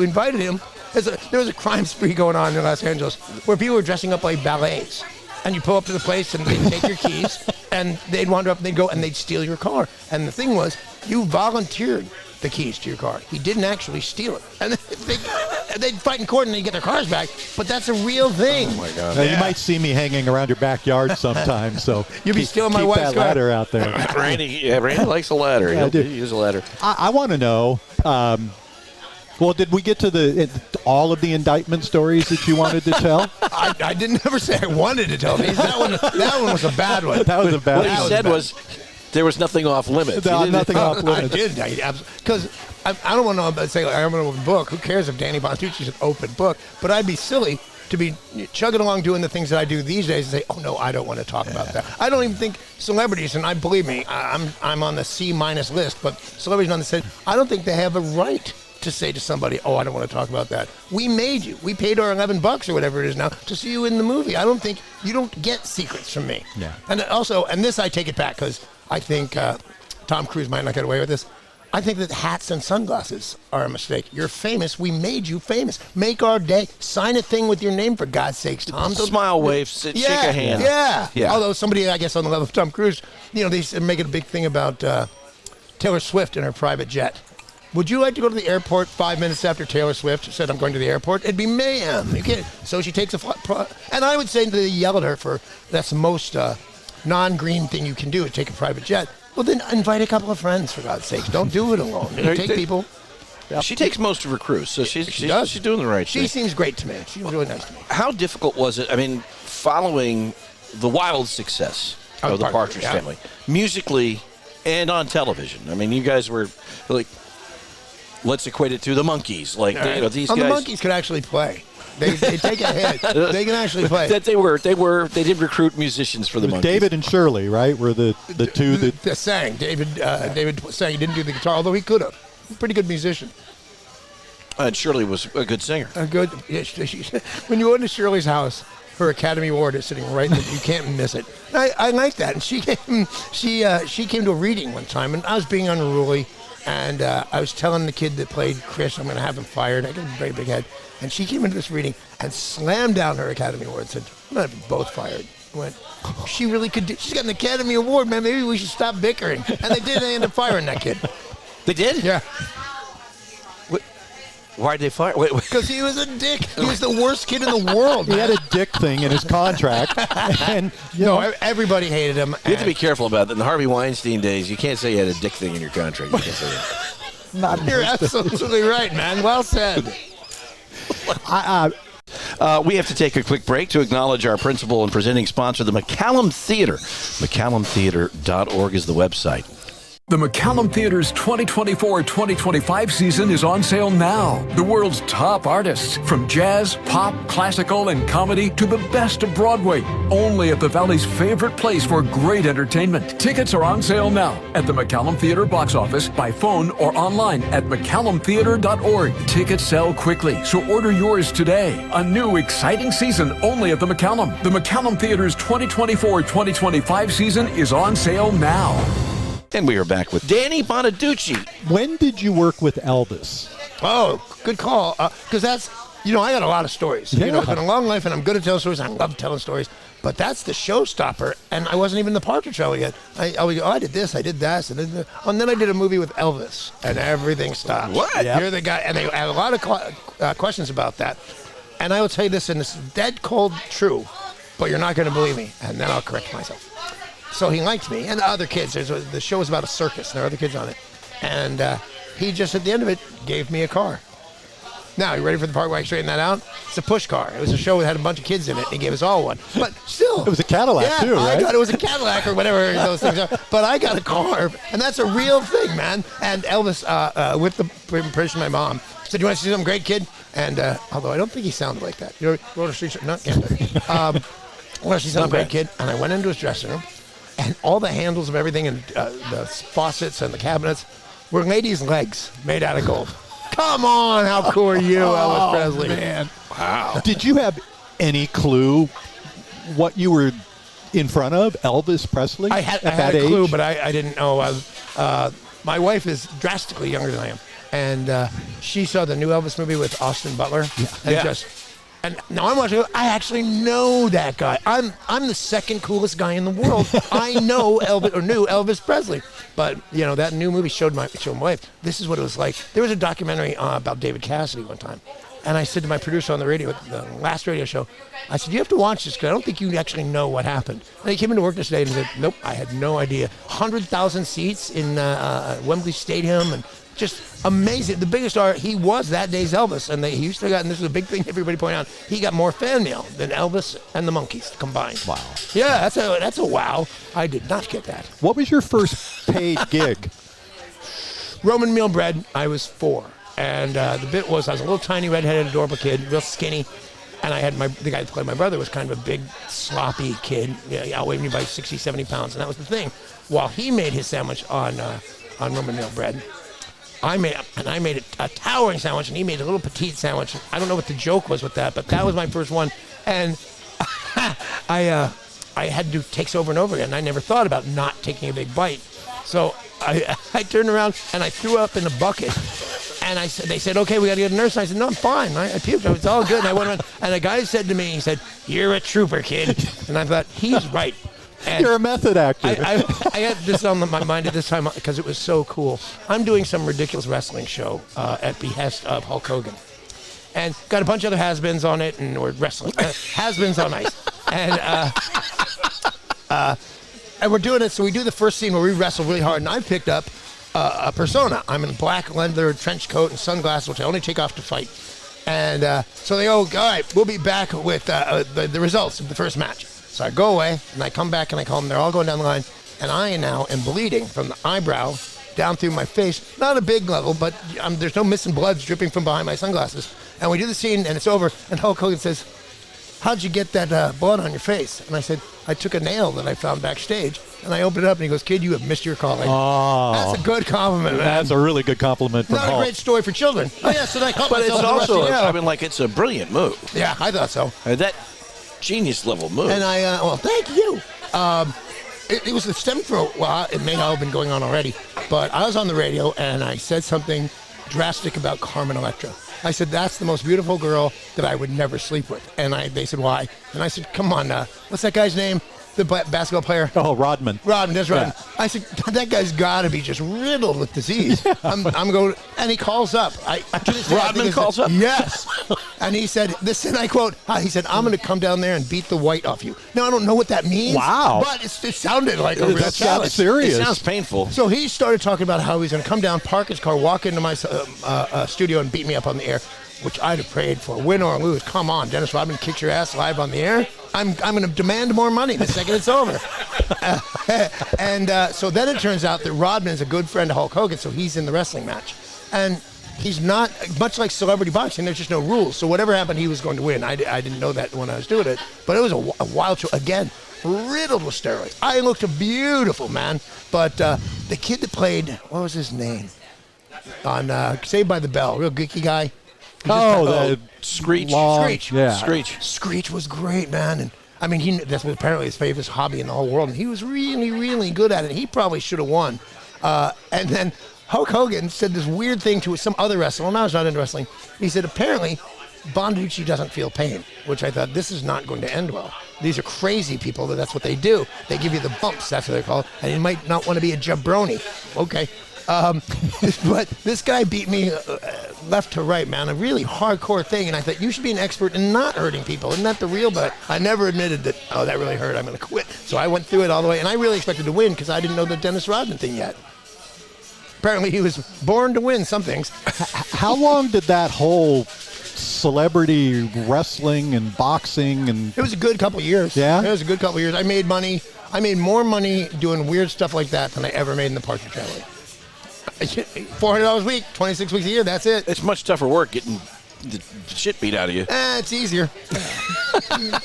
invited him. There was a crime spree going on in Los Angeles where people were dressing up like ballets. And you pull up to the place, and they'd take your keys, and they'd wander up, and they'd go, and they'd steal your car. And the thing was, you volunteered the keys to your car. He didn't actually steal it. And they'd fight in court, and they'd get their cars back. But that's a real thing.
Oh, my God.
Now, you might see me hanging around your backyard sometime, so
you'll be stealing my wife's
that ladder out there.
Randy likes a ladder.
Yeah,
He'll use a ladder.
I want to know, well, did we get to all of the indictment stories that you wanted to tell?
I didn't ever say I wanted to tell these. That one was a bad one.
That was a bad one.
What he said was there was nothing off limits.
Nothing off limits.
I did. Because I don't want to say I'm an open book. Who cares if Danny Bonaduce is an open book? But I'd be silly to be chugging along doing the things that I do these days and say, oh, no, I don't want to talk about that. I don't even think celebrities, and believe me, I'm on the C- list, but celebrities on the set, I don't think they have a right to say to somebody, oh, I don't want to talk about that. We made you. We paid our $11 or whatever it is now to see you in the movie. I don't think you don't get secrets from me.
Yeah.
And also, and this I take it back because I think Tom Cruise might not get away with this. I think that hats and sunglasses are a mistake. You're famous. We made you famous. Make our day. Sign a thing with your name, for God's sakes, Tom.
Smile, wave, shake a hand.
Yeah. Although somebody, I guess, on the level of Tom Cruise, they make it a big thing about Taylor Swift and her private jet. Would you like to go to the airport 5 minutes after Taylor Swift said, I'm going to the airport? It'd be mayhem. You can't. So she takes a flight. And I would say they yell at her that's the most non-green thing you can do is take a private jet. Well, then invite a couple of friends, for God's sakes. Don't do it alone. Take people.
She takes most of her crews, so she's doing the right thing.
She seems great to me. She's really nice to me.
How difficult was it, following the wild success of the Partridge Family, musically and on television? You guys were like, let's equate it to the Monkees. These guys.
The Monkees could actually play. They take a hit. They can actually play.
That they did recruit musicians for the Monkees.
David and Shirley, right, were the two that
sang. David sang. He didn't do the guitar, although he could have. Pretty good musician.
And Shirley was a good singer.
When you go into Shirley's house, her Academy Award is sitting right there. You can't miss it. And I like that. And she came to a reading one time, and I was being unruly. And I was telling the kid that played Chris, I'm going to have him fired. I got a very big head. And she came into this reading and slammed down her Academy Award and said, I'm going to have you both fired. I went, she really could do. She's got an Academy Award, man. Maybe we should stop bickering. And they did. They ended up firing that kid.
They did?
Yeah.
Why did they fire?
Because he was a dick. He was the worst kid in the world.
He had a dick thing in his contract. And
everybody hated him.
You have to be careful about that. In the Harvey Weinstein days, you can't say you had a dick thing in your contract. You can't say that.
You're absolutely right, man. Well said.
We have to take a quick break to acknowledge our principal and presenting sponsor, the McCallum Theater. McCallumtheater.org is the website.
The McCallum Theater's 2024-2025 season is on sale now. The world's top artists, from jazz, pop, classical, and comedy to the best of Broadway. Only at the Valley's favorite place for great entertainment. Tickets are on sale now at the McCallum Theater box office, by phone, or online at McCallumtheater.org. Tickets sell quickly, so order yours today. A new, exciting season only at the McCallum. The McCallum Theater's 2024-2025 season is on sale now.
And we are back with Danny Bonaduce.
when did you work with Elvis?
Oh, good call. Because that's, I got a lot of stories.
Yeah.
It's been a long life, and I'm good at telling stories. I love telling stories. But that's the showstopper, and I wasn't even the Partridge Family yet. I did this, I did that, and then I did a movie with Elvis, and everything stopped.
What?
Yep.
You're the guy, and they had a lot of questions about that. And I will tell you this, and it's dead cold true, but you're not going to believe me, and then I'll correct myself. So he liked me, and other kids. The show was about a circus, and there were other kids on it. And he just, at the end of it, gave me a car. Now, you ready for the part where I straighten that out? It's a push car. It was a show that had a bunch of kids in it, and he gave us all one. But still.
It was a Cadillac, too, right?
I thought it was a Cadillac or whatever those things are. But I got a car, and that's a real thing, man. And Elvis, with the permission of my mom, said, you want to see something great, kid? And although I don't think he sounded like that. Roller Street, no, can't do it. I want to see something great, kid? And I went into his dressing room, and all the handles of everything and the faucets and the cabinets were ladies' legs made out of gold. Come on, how cool are you, Elvis Presley?
Man.
Wow.
Did you have any clue what you were in front of, Elvis Presley?
I had a clue, but I didn't know. My wife is drastically younger than I am, and she saw the new Elvis movie with Austin Butler, and now I'm watching. I actually know that guy. I'm the second coolest guy in the world. I know knew Elvis Presley. But that new movie showed my wife. This is what it was like. There was a documentary about David Cassidy one time, and I said to my producer on the radio, the last radio show, I said, you have to watch this because I don't think you actually know what happened. And he came into work this day and said, nope, I had no idea. 100,000 seats in Wembley Stadium, and just amazing. The biggest star, he was that day's Elvis, and he used to got, and this is a big thing everybody pointed out, he got more fan mail than Elvis and the Monkees combined.
Wow.
Yeah, that's a wow. I did not get that.
What was your first paid gig?
Roman meal bread. I was 4, and the bit was I was a little tiny redheaded adorable kid, real skinny, and I had the guy that played my brother was kind of a big sloppy kid, outweighed me by 60, 70 pounds, and that was the thing. While he made his sandwich on Roman meal bread, I made a towering sandwich, and he made a little petite sandwich. I don't know what the joke was with that, but that was my first one. And I had to do takes over and over again. And I never thought about not taking a big bite. So I turned around, and I threw up in a bucket. And they said, okay, we got to get a nurse. And I said, no, I'm fine. I puked. It's all good. And I went around, and a guy said to me, he said, you're a trooper, kid. And I thought, he's right. And
You're a method actor.
I had this on my mind at this time because it was so cool. I'm doing some ridiculous wrestling show at behest of Hulk Hogan. And got a bunch of other has-beens on it, and we're wrestling. Has-beens on ice. And we're doing it, so we do the first scene where we wrestle really hard, and I picked up a persona. I'm in a black leather trench coat and sunglasses, which I only take off to fight. And so they go, all right, we'll be back with the results of the first match. So I go away, and I come back, and I call them. They're all going down the line, and I now am bleeding from the eyebrow down through my face. Not a big level, but there's no missing bloods dripping from behind my sunglasses. And we do the scene, and it's over, and Hulk Hogan says, how'd you get that blood on your face? And I said, I took a nail that I found backstage, and I opened it up, and he goes, kid, you have missed your calling.
Oh,
that's a good compliment, man.
That's a really good compliment from
Not
Hulk.
a great story for children. Oh, yeah, so I caught
But it's
myself
also,
yeah.
it's a brilliant move.
Yeah, I thought so.
That genius level move.
And well, thank you. It was the stem throat. Well, it may not have been going on already, but I was on the radio and I said something drastic about Carmen Electra. I said, that's the most beautiful girl that I would never sleep with. And they said, why? And I said, come on, what's that guy's name? The basketball player?
Oh, Rodman.
Rodman, that's right.
Yeah.
I said, that guy's got to be just riddled with disease. Yeah. I'm going, and he calls up.
Rodman calls up?
Yes. And he said, and I quote, he said, I'm going to come down there and beat the white off you. Now, I don't know what that means.
Wow.
But it sounded like a real
That
challenge.
sounds serious.
It sounds painful.
So he started talking about how he's going to come down, park his car, walk into my studio and beat me up on the air, which I'd have prayed for. Win or lose. Come on, Dennis Rodman kicks your ass live on the air. I'm going to demand more money the second it's over. So then it turns out that Rodman is a good friend of Hulk Hogan, so he's in the wrestling match. And he's not, much like celebrity boxing, there's just no rules. So whatever happened, he was going to win. I didn't know that when I was doing it. But it was a wild show. Again, riddled with steroids. I looked beautiful, man. But the kid that played, what was his name? On Saved by the Bell, real geeky guy.
The
Screech.
Screech.
Yeah.
Screech was great, man. And I mean, that's apparently his favorite hobby in the whole world. And he was really, really good at it. He probably should have won. And then Hulk Hogan said this weird thing to some other wrestler. And I was not into wrestling. He said, apparently, Bonaduce doesn't feel pain, which I thought, this is not going to end well. These are crazy people. That's what they do. They give you the bumps. That's what they're called. And you might not want to be a jabroni. Okay. But this guy beat me left to right, man, a really hardcore thing. And I thought, you should be an expert in not hurting people. Isn't that the real? But I never admitted that, that really hurt. I'm going to quit. So I went through it all the way. And I really expected to win because I didn't know the Dennis Rodman thing yet. Apparently he was born to win some things.
How long did that whole celebrity wrestling and boxing and...
It was a good couple years.
Yeah?
It was a good couple years. I made money. I made more money doing weird stuff like that than I ever made in the Partridge Family. $400 a week, 26 weeks a year, that's it.
It's much tougher work getting the shit beat out of you.
It's easier.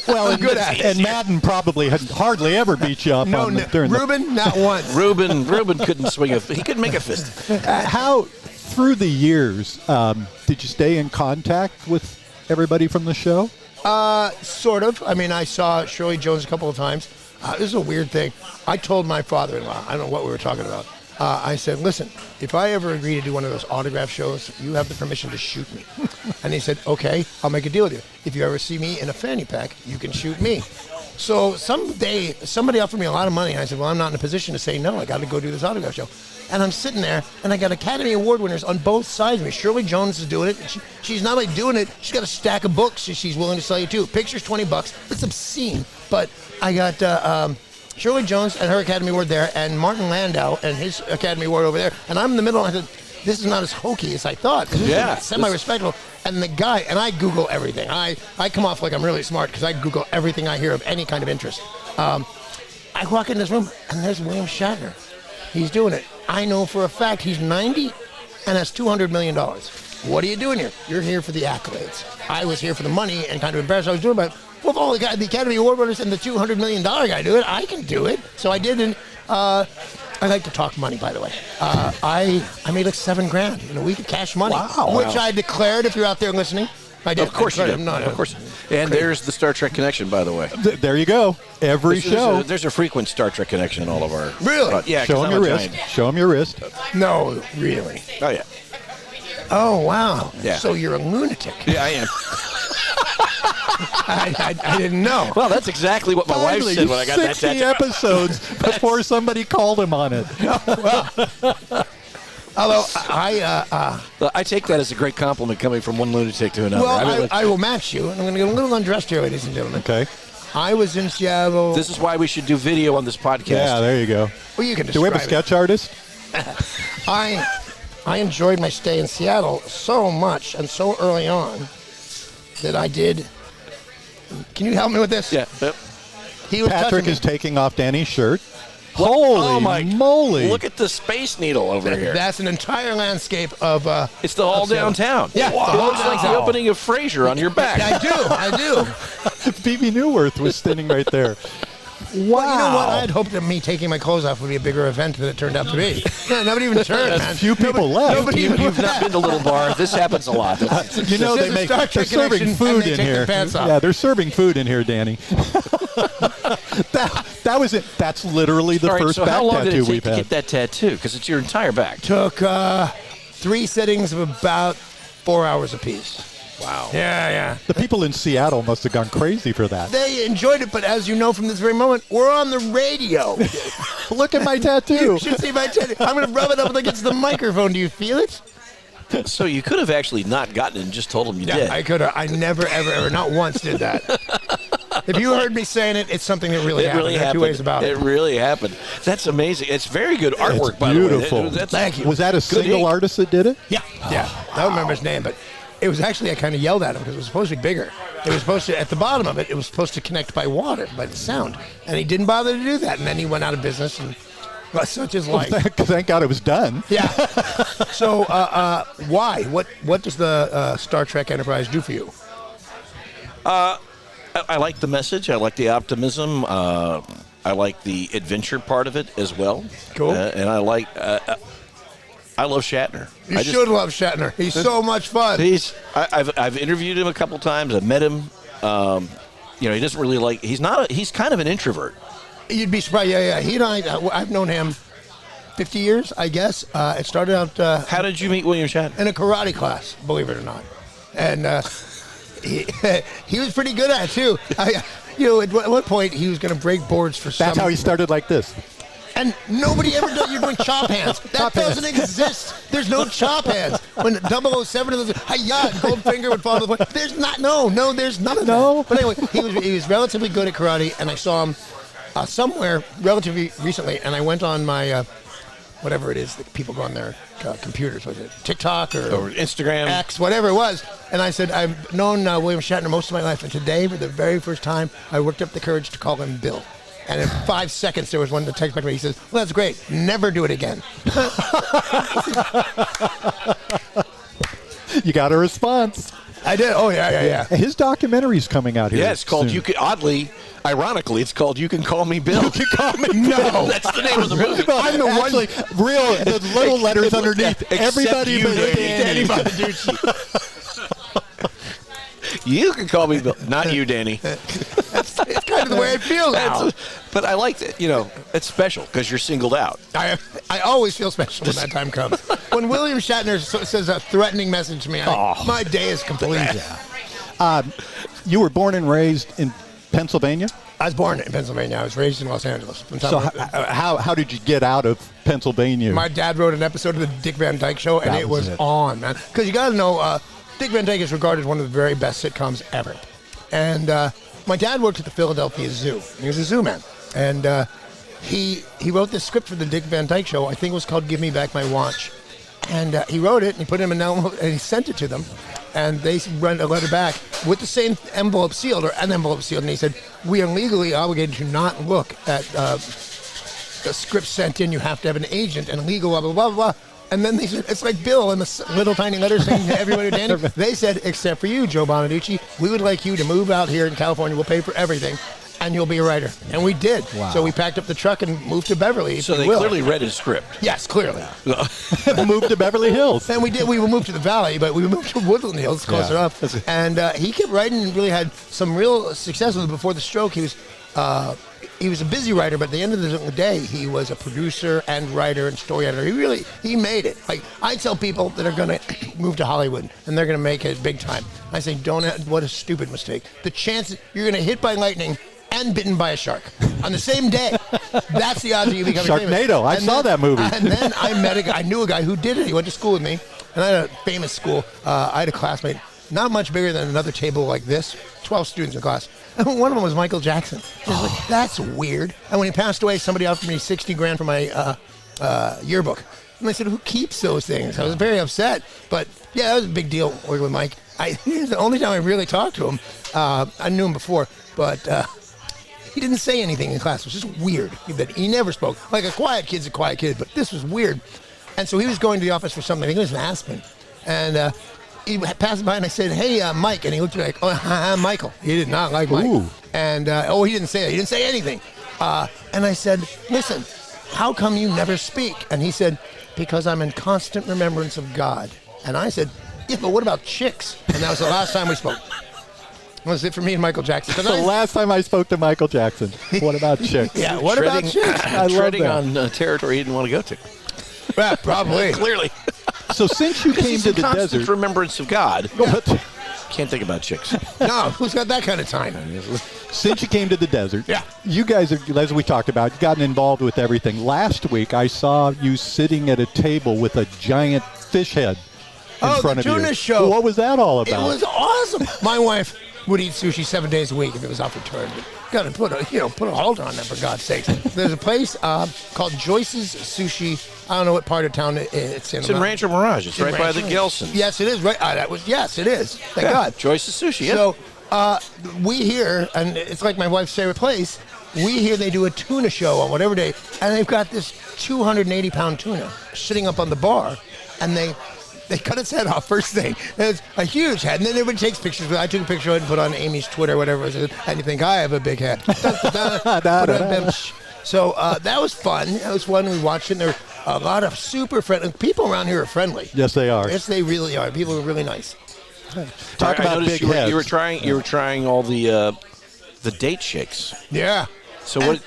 Well,
I'm good at it.
And Madden probably had hardly ever beat you up.
Ruben, not once.
Ruben couldn't swing he couldn't make a fist.
How, through the years, did you stay in contact with everybody from the show?
Sort of. I mean, I saw Shirley Jones a couple of times. This is a weird thing. I told my father-in-law, I don't know what we were talking about. I said, listen, if I ever agree to do one of those autograph shows, you have the permission to shoot me. And he said, okay, I'll make a deal with you. If you ever see me in a fanny pack, you can shoot me. So someday, somebody offered me a lot of money. And I said, well, I'm not in a position to say no. I got to go do this autograph show. And I'm sitting there, and I got Academy Award winners on both sides of me. Shirley Jones is doing it. She's not only doing it, she's got a stack of books she's willing to sell you too. Pictures, $20. It's obscene. But I got... Shirley Jones and her Academy Award there, and Martin Landau and his Academy Award over there. And I'm in the middle, and I said, this is not as hokey as I thought. This is semi-respectable. And the guy, and I Google everything. I come off like I'm really smart because I Google everything I hear of any kind of interest. I walk in this room, and there's William Shatner. He's doing it. I know for a fact he's 90 and has $200 million. What are you doing here? You're here for the accolades. I was here for the money and kind of embarrassed I was doing it, but well, if all the Academy Award winners and the $200 million guy do it, I can do it. So I did, and I like to talk money, by the way. I made like $7,000 in a week of cash money, which I declared. If you're out there listening, I did.
Of course you did. Of course. And there's the Star Trek connection, by the way.
There you go. Every show.
There's a frequent Star Trek connection in all of our.
Really?
Yeah.
Show them your wrist. Show them your wrist.
No, really.
Oh yeah.
Oh wow.
Yeah.
So you're a lunatic.
Yeah, I am.
I didn't know.
Well, that's exactly what my wife said when I got that
60
tattoo.
episodes before somebody called him on it.
Although
I take that as a great compliment coming from one lunatic to another.
Well, I will match you, and I'm going to get a little undressed here, ladies and gentlemen.
Okay.
I was in Seattle.
This is why we should do video on this podcast.
Yeah, there you go.
Well, you can
Do we have a sketch artist?
I enjoyed my stay in Seattle so much and so early on that I did. Can you help me with this?
Yeah.
He was
Patrick is
touching me.
taking off Danny's shirt.
Oh
Holy
my
moly.
Look at the Space Needle over here.
That's an entire landscape of.
It's the whole
of Seattle.
downtown.
Yeah.
Wow. It looks like the opening of Frasier on your back.
I do.
Phoebe Newworth was standing right there. Wow.
Well, you know what? I had hoped that me taking my clothes off would be a bigger event than it turned out to be. Yeah, nobody even turned, man.
Few people left.
Nobody even
You've not
left.
been to Little Bar. This happens a lot.
They
There's a
make
Star
they're
Trek
serving
connection,
food
and they
in
take
here.
their pants off.
Yeah, they're serving food in here, Danny. that was it. That's literally the
All right,
first
so
back
how long did
tattoo
it take
we've
to
had.
get that tattoo? Because it's your entire back.
Took 3 settings of about 4 hours apiece.
Wow.
Yeah.
The people in Seattle must have gone crazy for that.
They enjoyed it, but as you know from this very moment, we're on the radio.
Look at my tattoo.
You should see my tattoo. I'm going to rub it up against the microphone. Do you feel it?
So you could have actually not gotten it and just told them you did.
I could have. I never, ever, not once did that. If you heard me saying it, it's something that really
It
happened.
really
There are
happened.
two ways about it.
It really happened. That's amazing. It's very good artwork,
It's
by the way.
beautiful.
Thank you.
Was that a
Good
single
ink.
artist that did it?
Yeah. I don't remember his name, but it was actually, I kind of yelled at him because it was supposed to be bigger. It was supposed to, at the bottom of it, it was supposed to connect by water, by the sound. And he didn't bother to do that. And then he went out of business, and well, such is life.
Thank God it was done.
Yeah. So, why? What does the Star Trek Enterprise do for you?
I like the message. I like the optimism. I like the adventure part of it as well.
Cool.
And I like. I love Shatner.
You should love Shatner. He's so much fun.
I've interviewed him a couple times. I've met him. He doesn't really like. He's kind of an introvert.
You'd be surprised. Yeah. He and I've known him 50 years, I guess. It started out
How did you meet William Shatner?
in a karate class, believe it or not. And he was pretty good at it, too. At one point, he was going to break boards for some...
That's how he started like this.
And nobody ever does. You're doing chop hands. That
Chop hands.
doesn't exist. There's no chop hands. When 007 of those, hi-ya, Goldfinger would fall to the point. There's not, there's none of
No.
that. But anyway, he was relatively good at karate, and I saw him somewhere relatively recently, and I went on my, whatever it is that people go on their computers, was it TikTok or
Instagram?
X, whatever it was, and I said, I've known William Shatner most of my life, and today, for the very first time, I worked up the courage to call him Bill. And in 5 seconds, there was one that texted back to me. He says, well, that's great. Never do it again.
You got a response.
I did. Oh, yeah.
His documentary's coming out here.
Yeah, it's called
soon.
Ironically, it's called You Can Call Me Bill. You Can Call Me
No.
That's the name of the movie.
I'm the one.
Actually, the little letters underneath.
Except
Everybody
you,
but
Danny.
Danny.
You can call me Bill. Not you, Danny.
It's kind of the way I feel now.
But I like that, it's special because you're singled out.
I always feel special when that time comes. When William Shatner says a threatening message to me, my day is complete.
You were born and raised in Pennsylvania?
I was born in Pennsylvania. I was raised in Los Angeles.
So how did you get out of Pennsylvania?
My dad wrote an episode of the Dick Van Dyke Show, and it was on, man. Because you got to know, Dick Van Dyke is regarded as one of the very best sitcoms ever. And my dad worked at the Philadelphia Zoo. He was a zoo man. And he wrote this script for the Dick Van Dyke Show. I think it was called Give Me Back My Watch. And he wrote it, and he put it in an envelope, and he sent it to them. And they sent a letter back with the same envelope sealed, or an envelope sealed. And he said, we are legally obligated to not look at the script sent in. You have to have an agent and legal, blah, blah, blah, blah. And then they said, it's like Bill in the little tiny letter saying to everybody, Danny. They said, except for you, Joe Bonaduce, we would like you to move out here in California. We'll pay for everything, and you'll be a writer. And we did. Wow. So we packed up the truck and moved to Beverly.
So they clearly read his script.
Yes, clearly.
Moved to Beverly Hills.
And we did. We moved to the Valley, but we moved to Woodland Hills, close enough. And he kept writing and really had some real success with it. Before the stroke, he was a busy writer, but at the end of the day, he was a producer and writer and story editor. He made it. Like, I tell people that are going to move to Hollywood and they're going to make it big time. I say, what a stupid mistake. The chance you're going to hit by lightning and bitten by a shark on the same day. That's the odds of you becoming famous.
Sharknado. I saw that movie.
And then I knew a guy who did it. He went to school with me, and I had a famous school. I had a classmate, not much bigger than another table like this, 12 students in class. And one of them was Michael Jackson. I was like, that's weird. And when he passed away, somebody offered me $60,000 for my yearbook. And I said, who keeps those things? I was very upset. But, yeah, that was a big deal working with Mike. It's the only time I really talked to him. I knew him before, but he didn't say anything in class. It was just weird that he never spoke. Like, a quiet kid's a quiet kid, but this was weird. And so he was going to the office for something. I think it was in Aspen. And he passed by, and I said, hey, Mike. And he looked at me like, oh, Michael. He did not like Mike.
Ooh.
And, he didn't say that. He didn't say anything. And I said, listen, how come you never speak? And he said, because I'm in constant remembrance of God. And I said, yeah, but what about chicks? And that was the last time we spoke. That was it for me and Michael Jackson.
The last time I spoke to Michael Jackson. What about chicks?
Yeah, what about chicks?
I love
treading
that.
on territory he didn't want to go to.
Yeah, probably.
Clearly.
So since you came to the
constant
desert,
remembrance of God.
What?
Can't think about chicks.
No, who's got that kind of time?
Since you came to the desert,
Yeah.
you guys are, as we talked about, you've gotten involved with everything. Last week, I saw you sitting at a table with a giant fish head in front
the
of you.
tuna show.
What was that all
It
about?
was awesome. My wife would eat sushi 7 days a week if it was off return. But got to put a halter on that, for God's sakes. There's a place called Joyce's Sushi. I don't know what part of town it's in.
It's in Rancho Mirage. It's right by the Gelsons.
Yes, it is. Right. Yes, it is. Thank God.
Joyce's Sushi, yeah.
So we hear, and it's like my wife's favorite place, we hear they do a tuna show on whatever day, and they've got this 280-pound tuna sitting up on the bar, and they cut its head off first thing. It's a huge head, and then everybody takes pictures. I took a picture of it and put it on Amy's Twitter, whatever it is, and you think, I have a big head. So that was fun. That was fun. We watched it, and there were a lot of super friendly people around here are friendly.
Yes, they are.
Yes, they really are. People are really nice.
Talk about big heads.
You were trying all the date shakes.
Yeah.
So what?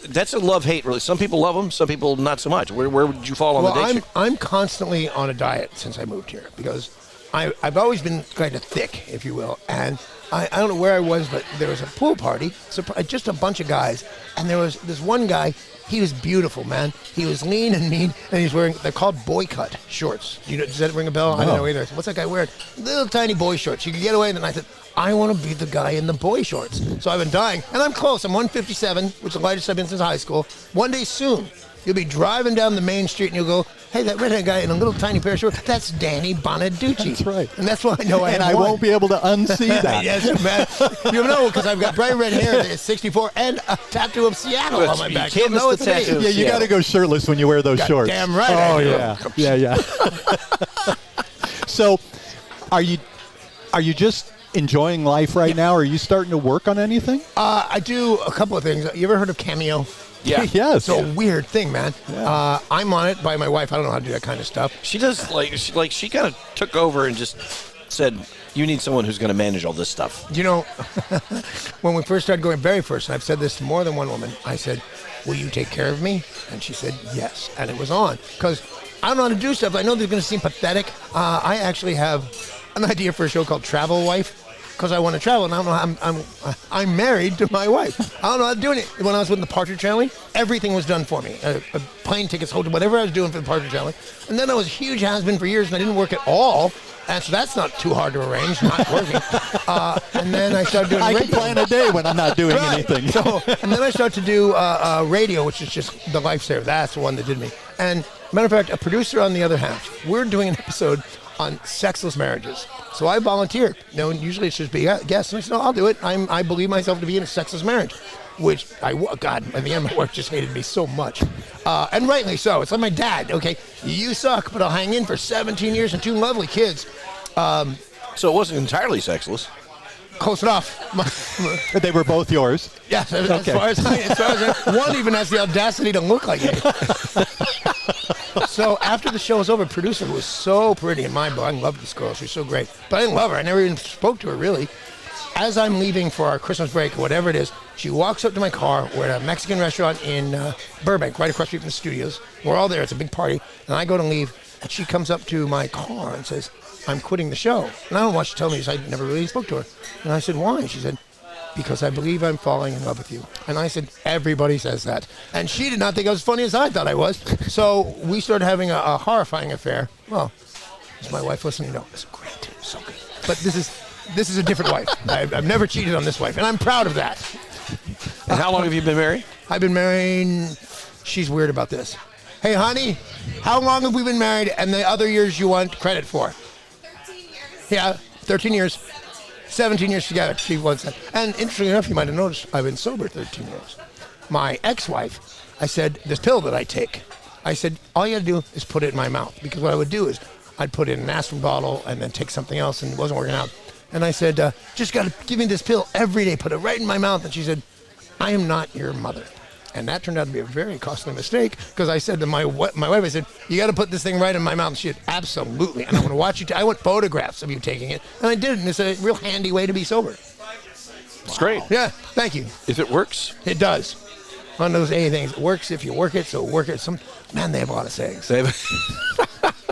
That's a love-hate, really. Some people love them, some people not so much. Where would you fall on the date shake?
I'm constantly on a diet since I moved here because I've always been kind of thick, if you will. And I don't know where I was, but there was a pool party, just a bunch of guys. And there was this one guy, he was beautiful, man. He was lean and mean, and he's wearing, they're called boy cut shorts. Does that ring a bell?
No.
I don't know either. What's that guy wearing? Little tiny boy shorts. You could get away. And then I said, I want to be the guy in the boy shorts. So I've been dying. And I'm close. I'm 157, which is the lightest I've been since high school. One day soon, you'll be driving down the main street and you'll go, hey, that redhead guy in a little tiny pair of shorts, that's Danny Bonaduce.
That's right.
And that's why I know I
and
have
I
won.
won't be able to unsee that.
Yes, man. You know, because I've got bright red hair at 64 and a tattoo of Seattle on my
You
back.
can't
You'll know
miss
it's
the
me.
tattoo.
Yeah, you got to go shirtless when you wear those shorts.
Damn right. I do.
Yeah. So, are you just enjoying life right now? Are you starting to work on anything?
I do a couple of things. You ever heard of Cameo?
Yeah.
Yes.
It's a weird thing, man.
Yeah.
I'm on it by my wife. I don't know how to do that kind of stuff.
She does she kind of took over and just said, you need someone who's going to manage all this stuff.
You know, when we first started going, very first, and I've said this to more than one woman, I said, will you take care of me? And she said, yes. And it was on. Because I don't know how to do stuff. I know they're going to seem pathetic. I actually have an idea for a show called Travel Wife. Because I want to travel, and I don't know. I'm married to my wife. I don't know how to do it. When I was with the Partridge Family, everything was done for me. Plane tickets, hotel, whatever I was doing for the Partridge Family. And then I was a huge has-been for years, and I didn't work at all. And so that's not too hard to arrange, not working. And then I started doing
I
radio.
can plan a day when I'm not doing anything.
So, and then I started to do radio, which is just the lifesaver. That's the one that did me. And matter of fact, a producer on the other half, we're doing an episode on sexless marriages. So I volunteered. Usually it's just be a guest. And I said, no, I'll do it. I believe myself to be in a sexless marriage, which God, at the end, my wife just hated me so much. And rightly so. It's like my dad. Okay, you suck, but I'll hang in for 17 years and 2 lovely kids.
So it wasn't entirely sexless.
Close enough.
They were both yours.
Yes, as far as one even has the audacity to look like me. So after the show was over, producer who was so pretty in my book, I loved this girl, she was so great, but I didn't love her. I never even spoke to her really. As I'm leaving for our Christmas break or whatever it is, she walks up to my car. We're at a Mexican restaurant in Burbank, right across the street from the studios. We're all there. It's a big party, and I go to leave, and she comes up to my car and says, I'm quitting the show. And I don't want you to tell me, because I never really spoke to her. And I said, why? She said, because I believe I'm falling in love with you. And I said, everybody says that. And she did not think I was as funny as I thought I was. So we started having a horrifying affair. Well, is my wife listening? No, it's great. It's so good. But this is a different wife. I've never cheated on this wife, and I'm proud of that.
And how long have you been married?
I've been married. She's weird about this. Hey, honey, how long have we been married and the other years you want credit for?
13 years.
Yeah, 13 years. 17 years together. She wants that. And interestingly enough, you might have noticed I've been sober 13 years. My ex-wife, I said, this pill that I take, I said, all you got to do is put it in my mouth. Because what I would do is I'd put it in an aspirin bottle and then take something else, and it wasn't working out. And I said, just got to give me this pill every day, put it right in my mouth. And she said, I am not your mother. And that turned out to be a very costly mistake because I said to my wife, I said, you got to put this thing right in my mouth. And she said, absolutely. And I want to watch you. I want photographs of you taking it. And I did. And it's a real handy way to be sober.
It's great.
Yeah, thank you.
If it works.
It does. One of those AA things. It works if you work it, so work it. Man, they have a lot of sayings.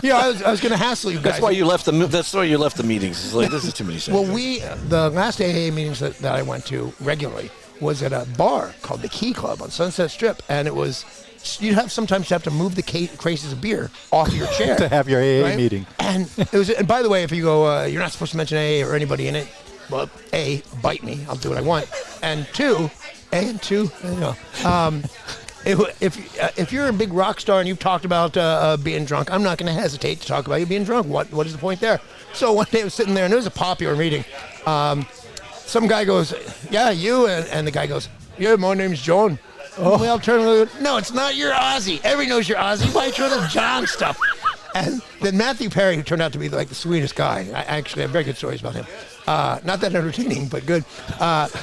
Yeah, I was going to hassle you guys.
That's why you left the meetings. It's like, this is too many sayings.
Well, the last AA meetings that I went to regularly was at a bar called the Key Club on Sunset Strip, and it was sometimes you have to move the cases of beer off your chair
to have your AA
right?
meeting.
And it was. And by the way, if you go, you're not supposed to mention AA or anybody in it. Well, A, bite me. I'll do what I want. And two, if you're a big rock star and you've talked about being drunk, I'm not going to hesitate to talk about you being drunk. What is the point there? So one day I was sitting there, and it was a popular meeting. Some guy goes, yeah, you, and the guy goes, yeah, my name's John. Oh. We all turn and go, no, it's not. You're Aussie. Everybody knows you're Aussie. Why are you trying to John stuff? And then Matthew Perry, who turned out to be like the sweetest guy. I actually have very good stories about him. Not that entertaining, but good.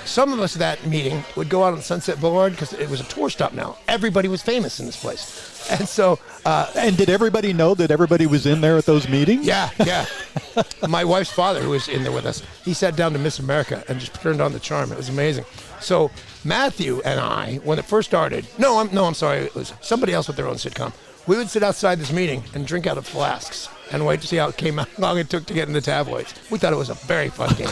Some of us at that meeting would go out on Sunset Boulevard because it was a tour stop now. Everybody was famous in this place. And so...
and did everybody know that everybody was in there at those meetings?
Yeah. My wife's father, who was in there with us, he sat down to Miss America and just turned on the charm. It was amazing. So Matthew and I, when it first started... I'm sorry. It was somebody else with their own sitcom. We would sit outside this meeting and drink out of flasks and wait to see how it came out, how long it took to get in the tabloids. We thought it was a very fun game.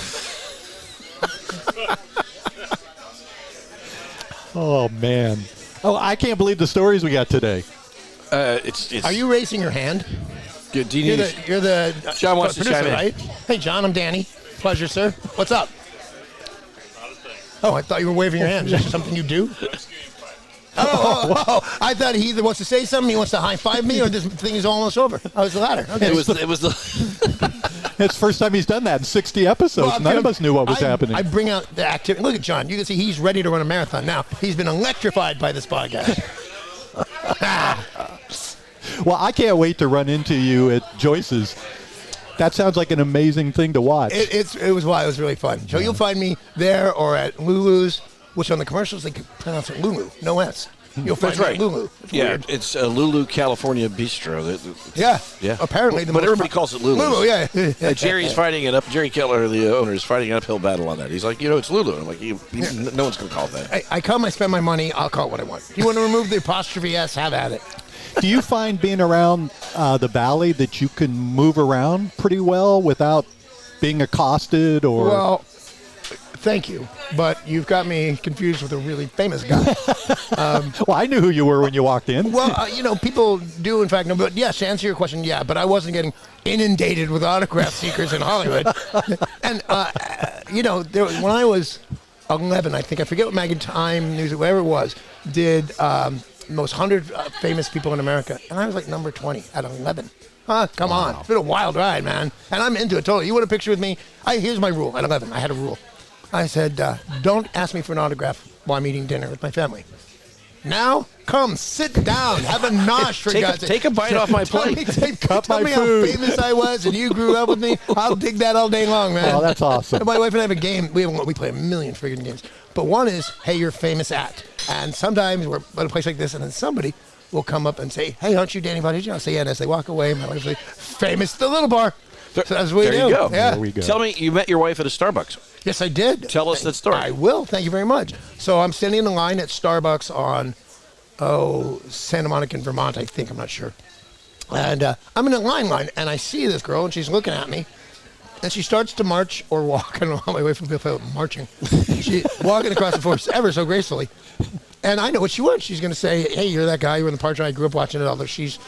Oh, man. Oh, I can't believe the stories we got today.
Are you raising your hand?
You're
the
John wants
producer,
to chime in.
right? Hey, John, I'm Danny. Pleasure, sir. What's up? Oh, I thought you were waving your hand. Is that something you do? Oh, I thought he either wants to say something, he wants to high-five me, or this thing is almost over. I was the latter. Okay.
It was the
It's the first time he's done that in 60 episodes.
Well,
None of us knew what was happening.
I bring out the activity. Look at John. You can see he's ready to run a marathon now. He's been electrified by this podcast.
Well, I can't wait to run into you at Joyce's. That sounds like an amazing thing to watch.
It was really fun. So you'll find me there or at Lulu's, which on the commercials they pronounce it Lulu, no S. You'll find it at Lulu. It's weird.
It's a Lulu California Bistro.
Yeah. Apparently,
but everybody calls it Lulu.
Lulu, yeah.
Jerry's fighting it up. Jerry Keller, the owner, is fighting an uphill battle on that. He's like, it's Lulu. And I'm like, no one's going to call it that.
I come, I spend my money, I'll call it what I want. You want to remove the apostrophe S, have at it.
Do you find being around the Valley that you can move around pretty well without being accosted or...
Well, thank you, but you've got me confused with a really famous guy.
Well, I knew who you were when you walked in.
Well, people do, in fact, know. But yes, to answer your question, yeah, but I wasn't getting inundated with autograph seekers in Hollywood. And, when I was 11, I think, I forget what magazine, Time, News, whatever it was, did most 100 famous people in America. And I was like number 20 at 11. Come on. It's been a wild ride, man. And I'm into it totally. You want a picture with me? Here's my rule. At 11, I had a rule. I said, don't ask me for an autograph while I'm eating dinner with my family. Now, come, sit down, have a nosh for God's sake.
Take a bite off my plate.
Tell me how famous I was and you grew up with me. I'll dig that all day long, man.
Oh, that's awesome.
And my wife and I have a game. We play a million friggin' games. But one is, hey, you're famous at. And sometimes we're at a place like this, and then somebody will come up and say, hey, aren't you Danny Bonaduce? I'll say, yeah. And as they walk away, my wife will say, famous at the little bar. So that's what we do.
There you go.
Yeah.
There we go.
Tell me, you met your wife at a Starbucks.
Yes, I did.
Tell us that story.
I will. Thank you very much. So I'm standing in the line at Starbucks on, Santa Monica in Vermont, I think. I'm not sure. And I'm in a line, and I see this girl, and she's looking at me. And she starts to march or walk. I don't know how my wife would feel marching. She's walking across the floor ever so gracefully. And I know what she wants. She's going to say, hey, you're that guy. You were in the Partridge. I grew up watching it. Although she's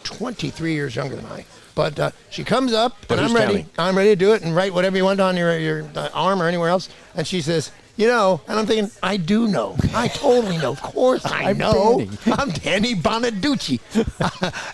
23 years younger than I. But she comes up, and I'm ready.
Counting?
I'm ready to do it and write whatever you want on your arm or anywhere else. And she says, and I'm thinking, I do know. I totally know. Of course I know.
Danny.
I'm Danny Bonaduce.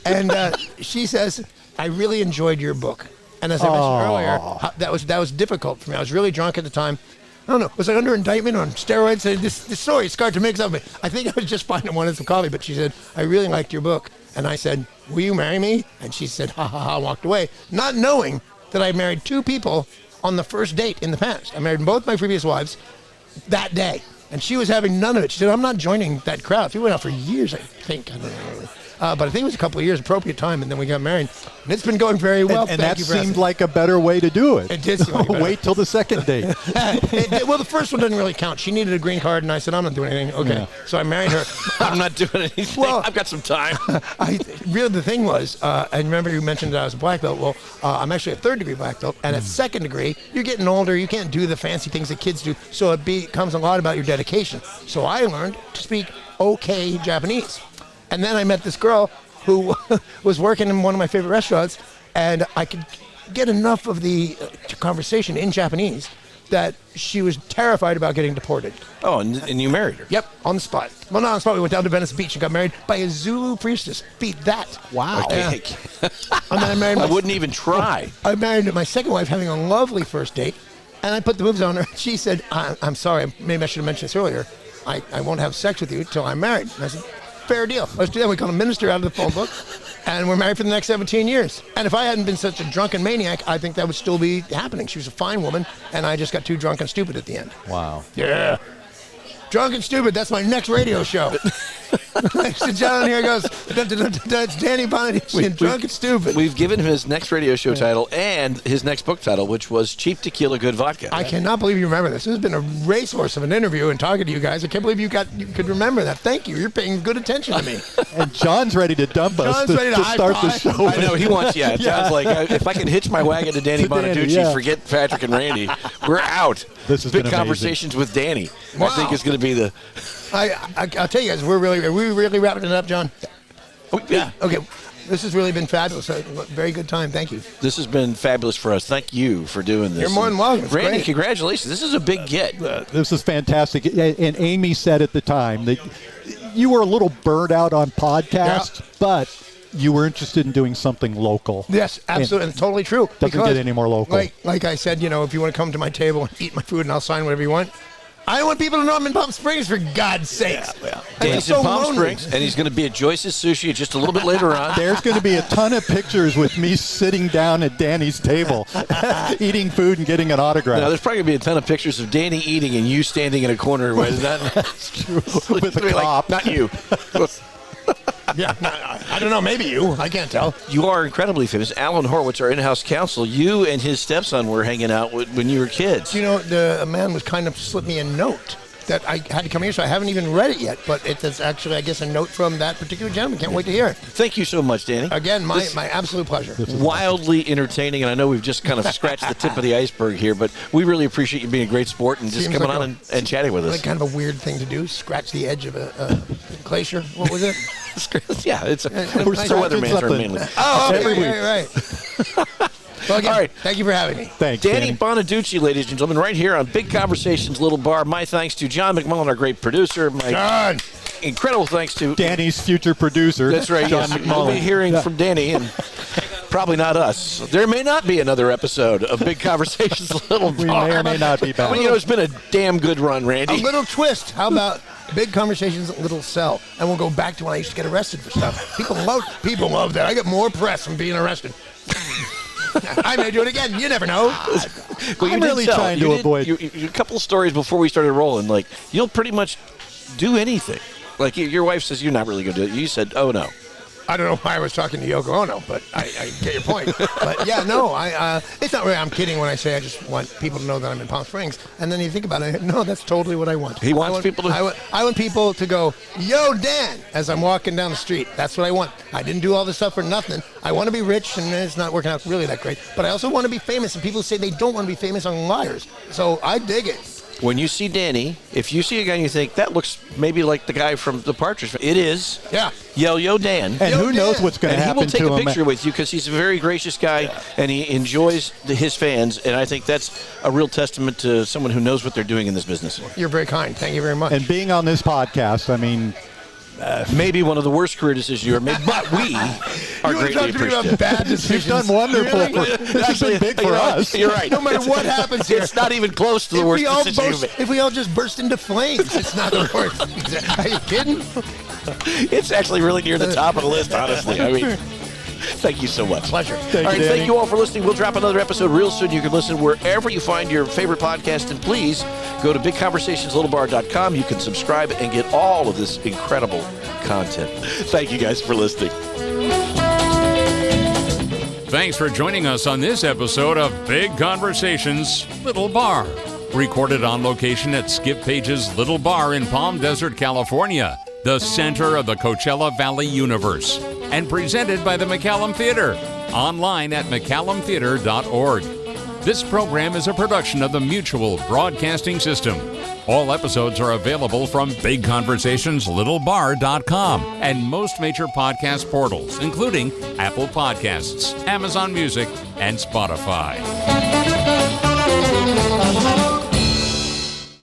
And she says, I really enjoyed your book. And as I mentioned earlier, that was difficult for me. I was really drunk at the time. I don't know. Was I under indictment on steroids? This story scarred to make something. I think I was just fine and wanted some coffee. But she said, I really liked your book. And I said, will you marry me? And she said, ha, ha, ha, walked away, not knowing that I married two people on the first date in the past. I married both my previous wives that day. And she was having none of it. She said, I'm not joining that crowd. We went out for years, I think. I don't know really. But I think it was a couple of years, appropriate time, and then we got married. And it's been going very well.
And that seemed like a better way to do it.
It did seem like
Wait till the second date.
Well, the first one didn't really count. She needed a green card, and I said, I'm not doing anything. Okay. Yeah. So I married her.
I'm not doing anything. Well, I've got some time.
Really, the thing was, and remember you mentioned that I was a black belt. Well, I'm actually a third-degree black belt. And at second degree, you're getting older. You can't do the fancy things that kids do. So it becomes a lot about your dedication. So I learned to speak okay Japanese. And then I met this girl who was working in one of my favorite restaurants, and I could get enough of the conversation in Japanese that she was terrified about getting deported.
Oh, and you married her?
Yep, on the spot. Well, not on the spot. We went down to Venice Beach and got married by a Zulu priestess. Beat that.
Wow.
Okay. And then I
wouldn't even try.
I married my second wife, having a lovely first date, and I put the moves on her. She said, I'm sorry, maybe I should have mentioned this earlier. I won't have sex with you until I'm married. And I said, fair deal. Let's do that. We called a minister out of the phone book, and we're married for the next 17 years. And if I hadn't been such a drunken maniac, I think that would still be happening. She was a fine woman, and I just got too drunk and stupid at the end.
Wow.
Yeah. Drunk and Stupid, that's my next radio show. Ladies and gentlemen, here goes. That's Danny Bonaduce and Drunk and Stupid.
We've given him his next radio show title and his next book title, which was Cheap Tequila, Good Vodka.
I cannot believe you remember this. This has been a racehorse of an interview and talking to you guys. I can't believe you could remember that. Thank you. You're paying good attention to me.
And John's ready to dump us to start the show.
I know, he wants, John's like, if I can hitch my wagon to Danny Bonaduce, forget Patrick and Randy. We're out.
This has
Big
been
Conversations with Danny.
Wow.
I think is going to be the...
I'll tell you guys, are we really wrapping it up, John?
Oh, yeah.
Okay. This has really been fabulous. Very good time. Thank you.
This has been fabulous for us. Thank you for doing this.
You're more than welcome. It's
Randy,
great.
congratulations. This is a big get.
This is fantastic. And Amy said at the time that you were a little burnt out on podcasts, but you were interested in doing something local.
Yes, absolutely. And totally true.
Doesn't get any more local.
Like I said, if you want to come to my table and eat my food and I'll sign whatever you want. I want people to know I'm in Palm Springs, for God's sakes.
Danny's in Palm Springs, and he's going to be at Joyce's Sushi just a little bit later on.
There's going to be a ton of pictures with me sitting down at Danny's table, eating food and getting an autograph.
Now, there's probably going to be a ton of pictures of Danny eating and you standing in a corner with that.
That's true. With a cop.
Not you.
Yeah, I don't know. Maybe you. I can't tell.
You are incredibly famous. Alan Horowitz, our in-house counsel, you and his stepson were hanging out when you were kids.
The man was kind of slipped me a note that I had to come here, so I haven't even read it yet. But it's actually, I guess, a note from that particular gentleman. Can't wait to hear it.
Thank you so much, Danny.
Again, my absolute pleasure.
Wildly entertaining, and I know we've just kind of scratched the tip of the iceberg here, but we really appreciate you being a great sport and just coming on and chatting with us.
Like kind of a weird thing to do, scratch the edge of a glacier. What was it?
Yeah, it's a weatherman term mainly.
Oh, okay, right. Well, again, all right. Thank you for having me.
Thanks,
Danny Bonaduce, ladies and gentlemen, right here on Big Conversations Little Bar. My thanks to John McMullen, our great producer.
John!
Incredible thanks to
Danny's future producer.
That's right,
John
yes.
McMullen.
We'll be hearing from Danny, and probably not us. There may not be another episode of Big Conversations Little Bar.
We may or may not be back.
Well, it's been a damn good run, Randy.
A little twist. How about Big Conversations Little Cell? And we'll go back to when I used to get arrested for stuff. People love that. I get more press from being arrested. I may do it again. You never know.
Well, I'm really trying to avoid
a couple of stories before we started rolling. Like, you'll pretty much do anything. Like, your wife says you're not really going to do it. You said, oh, no.
I don't know why I was talking to Yoko Ono, but I get your point. But yeah, no, it's not really. I'm kidding when I say I just want people to know that I'm in Palm Springs. And then you think about it, no, that's totally what I want.
He wants people to.
I want people to go, yo, Dan, as I'm walking down the street. That's what I want. I didn't do all this stuff for nothing. I want to be rich, and it's not working out really that great. But I also want to be famous, and people say they don't want to be famous are liars. So I dig it.
When you see Danny, if you see a guy and you think, that looks maybe like the guy from the Partridge Family, it is.
Yeah.
Yo Dan.
And who knows what's going to happen to him.
He will take a picture with you because he's a very gracious guy, and he enjoys his fans, and I think that's a real testament to someone who knows what they're doing in this business.
You're very kind. Thank you very much.
And being on this podcast, I mean,
maybe one of the worst career decisions you ever made, but we are greatly appreciative.
Bad decisions.
You've done wonderful.
Really?
This has been big for us.
You're right.
No matter what happens here,
it's not even close to the worst decision you've made.
If we all just burst into flames, it's not the worst. Are you kidding?
It's actually really near the top of the list, honestly. I mean, Thank you so much.
Pleasure.
All right, thank you all for listening. We'll drop another episode real soon. You can listen wherever you find your favorite podcast. And please go to bigconversationslittle.bar.com. You can subscribe and get all of this incredible content. Thank you guys for listening.
Thanks for joining us on this episode of Big Conversations Little Bar. Recorded on location at Skip Page's Little Bar in Palm Desert, California, the center of the Coachella Valley universe. And presented by the McCallum Theater. Online at mccallumtheater.org. This program is a production of the Mutual Broadcasting System. All episodes are available from bigconversationslittle.bar.com and most major podcast portals, including Apple Podcasts, Amazon Music, and Spotify.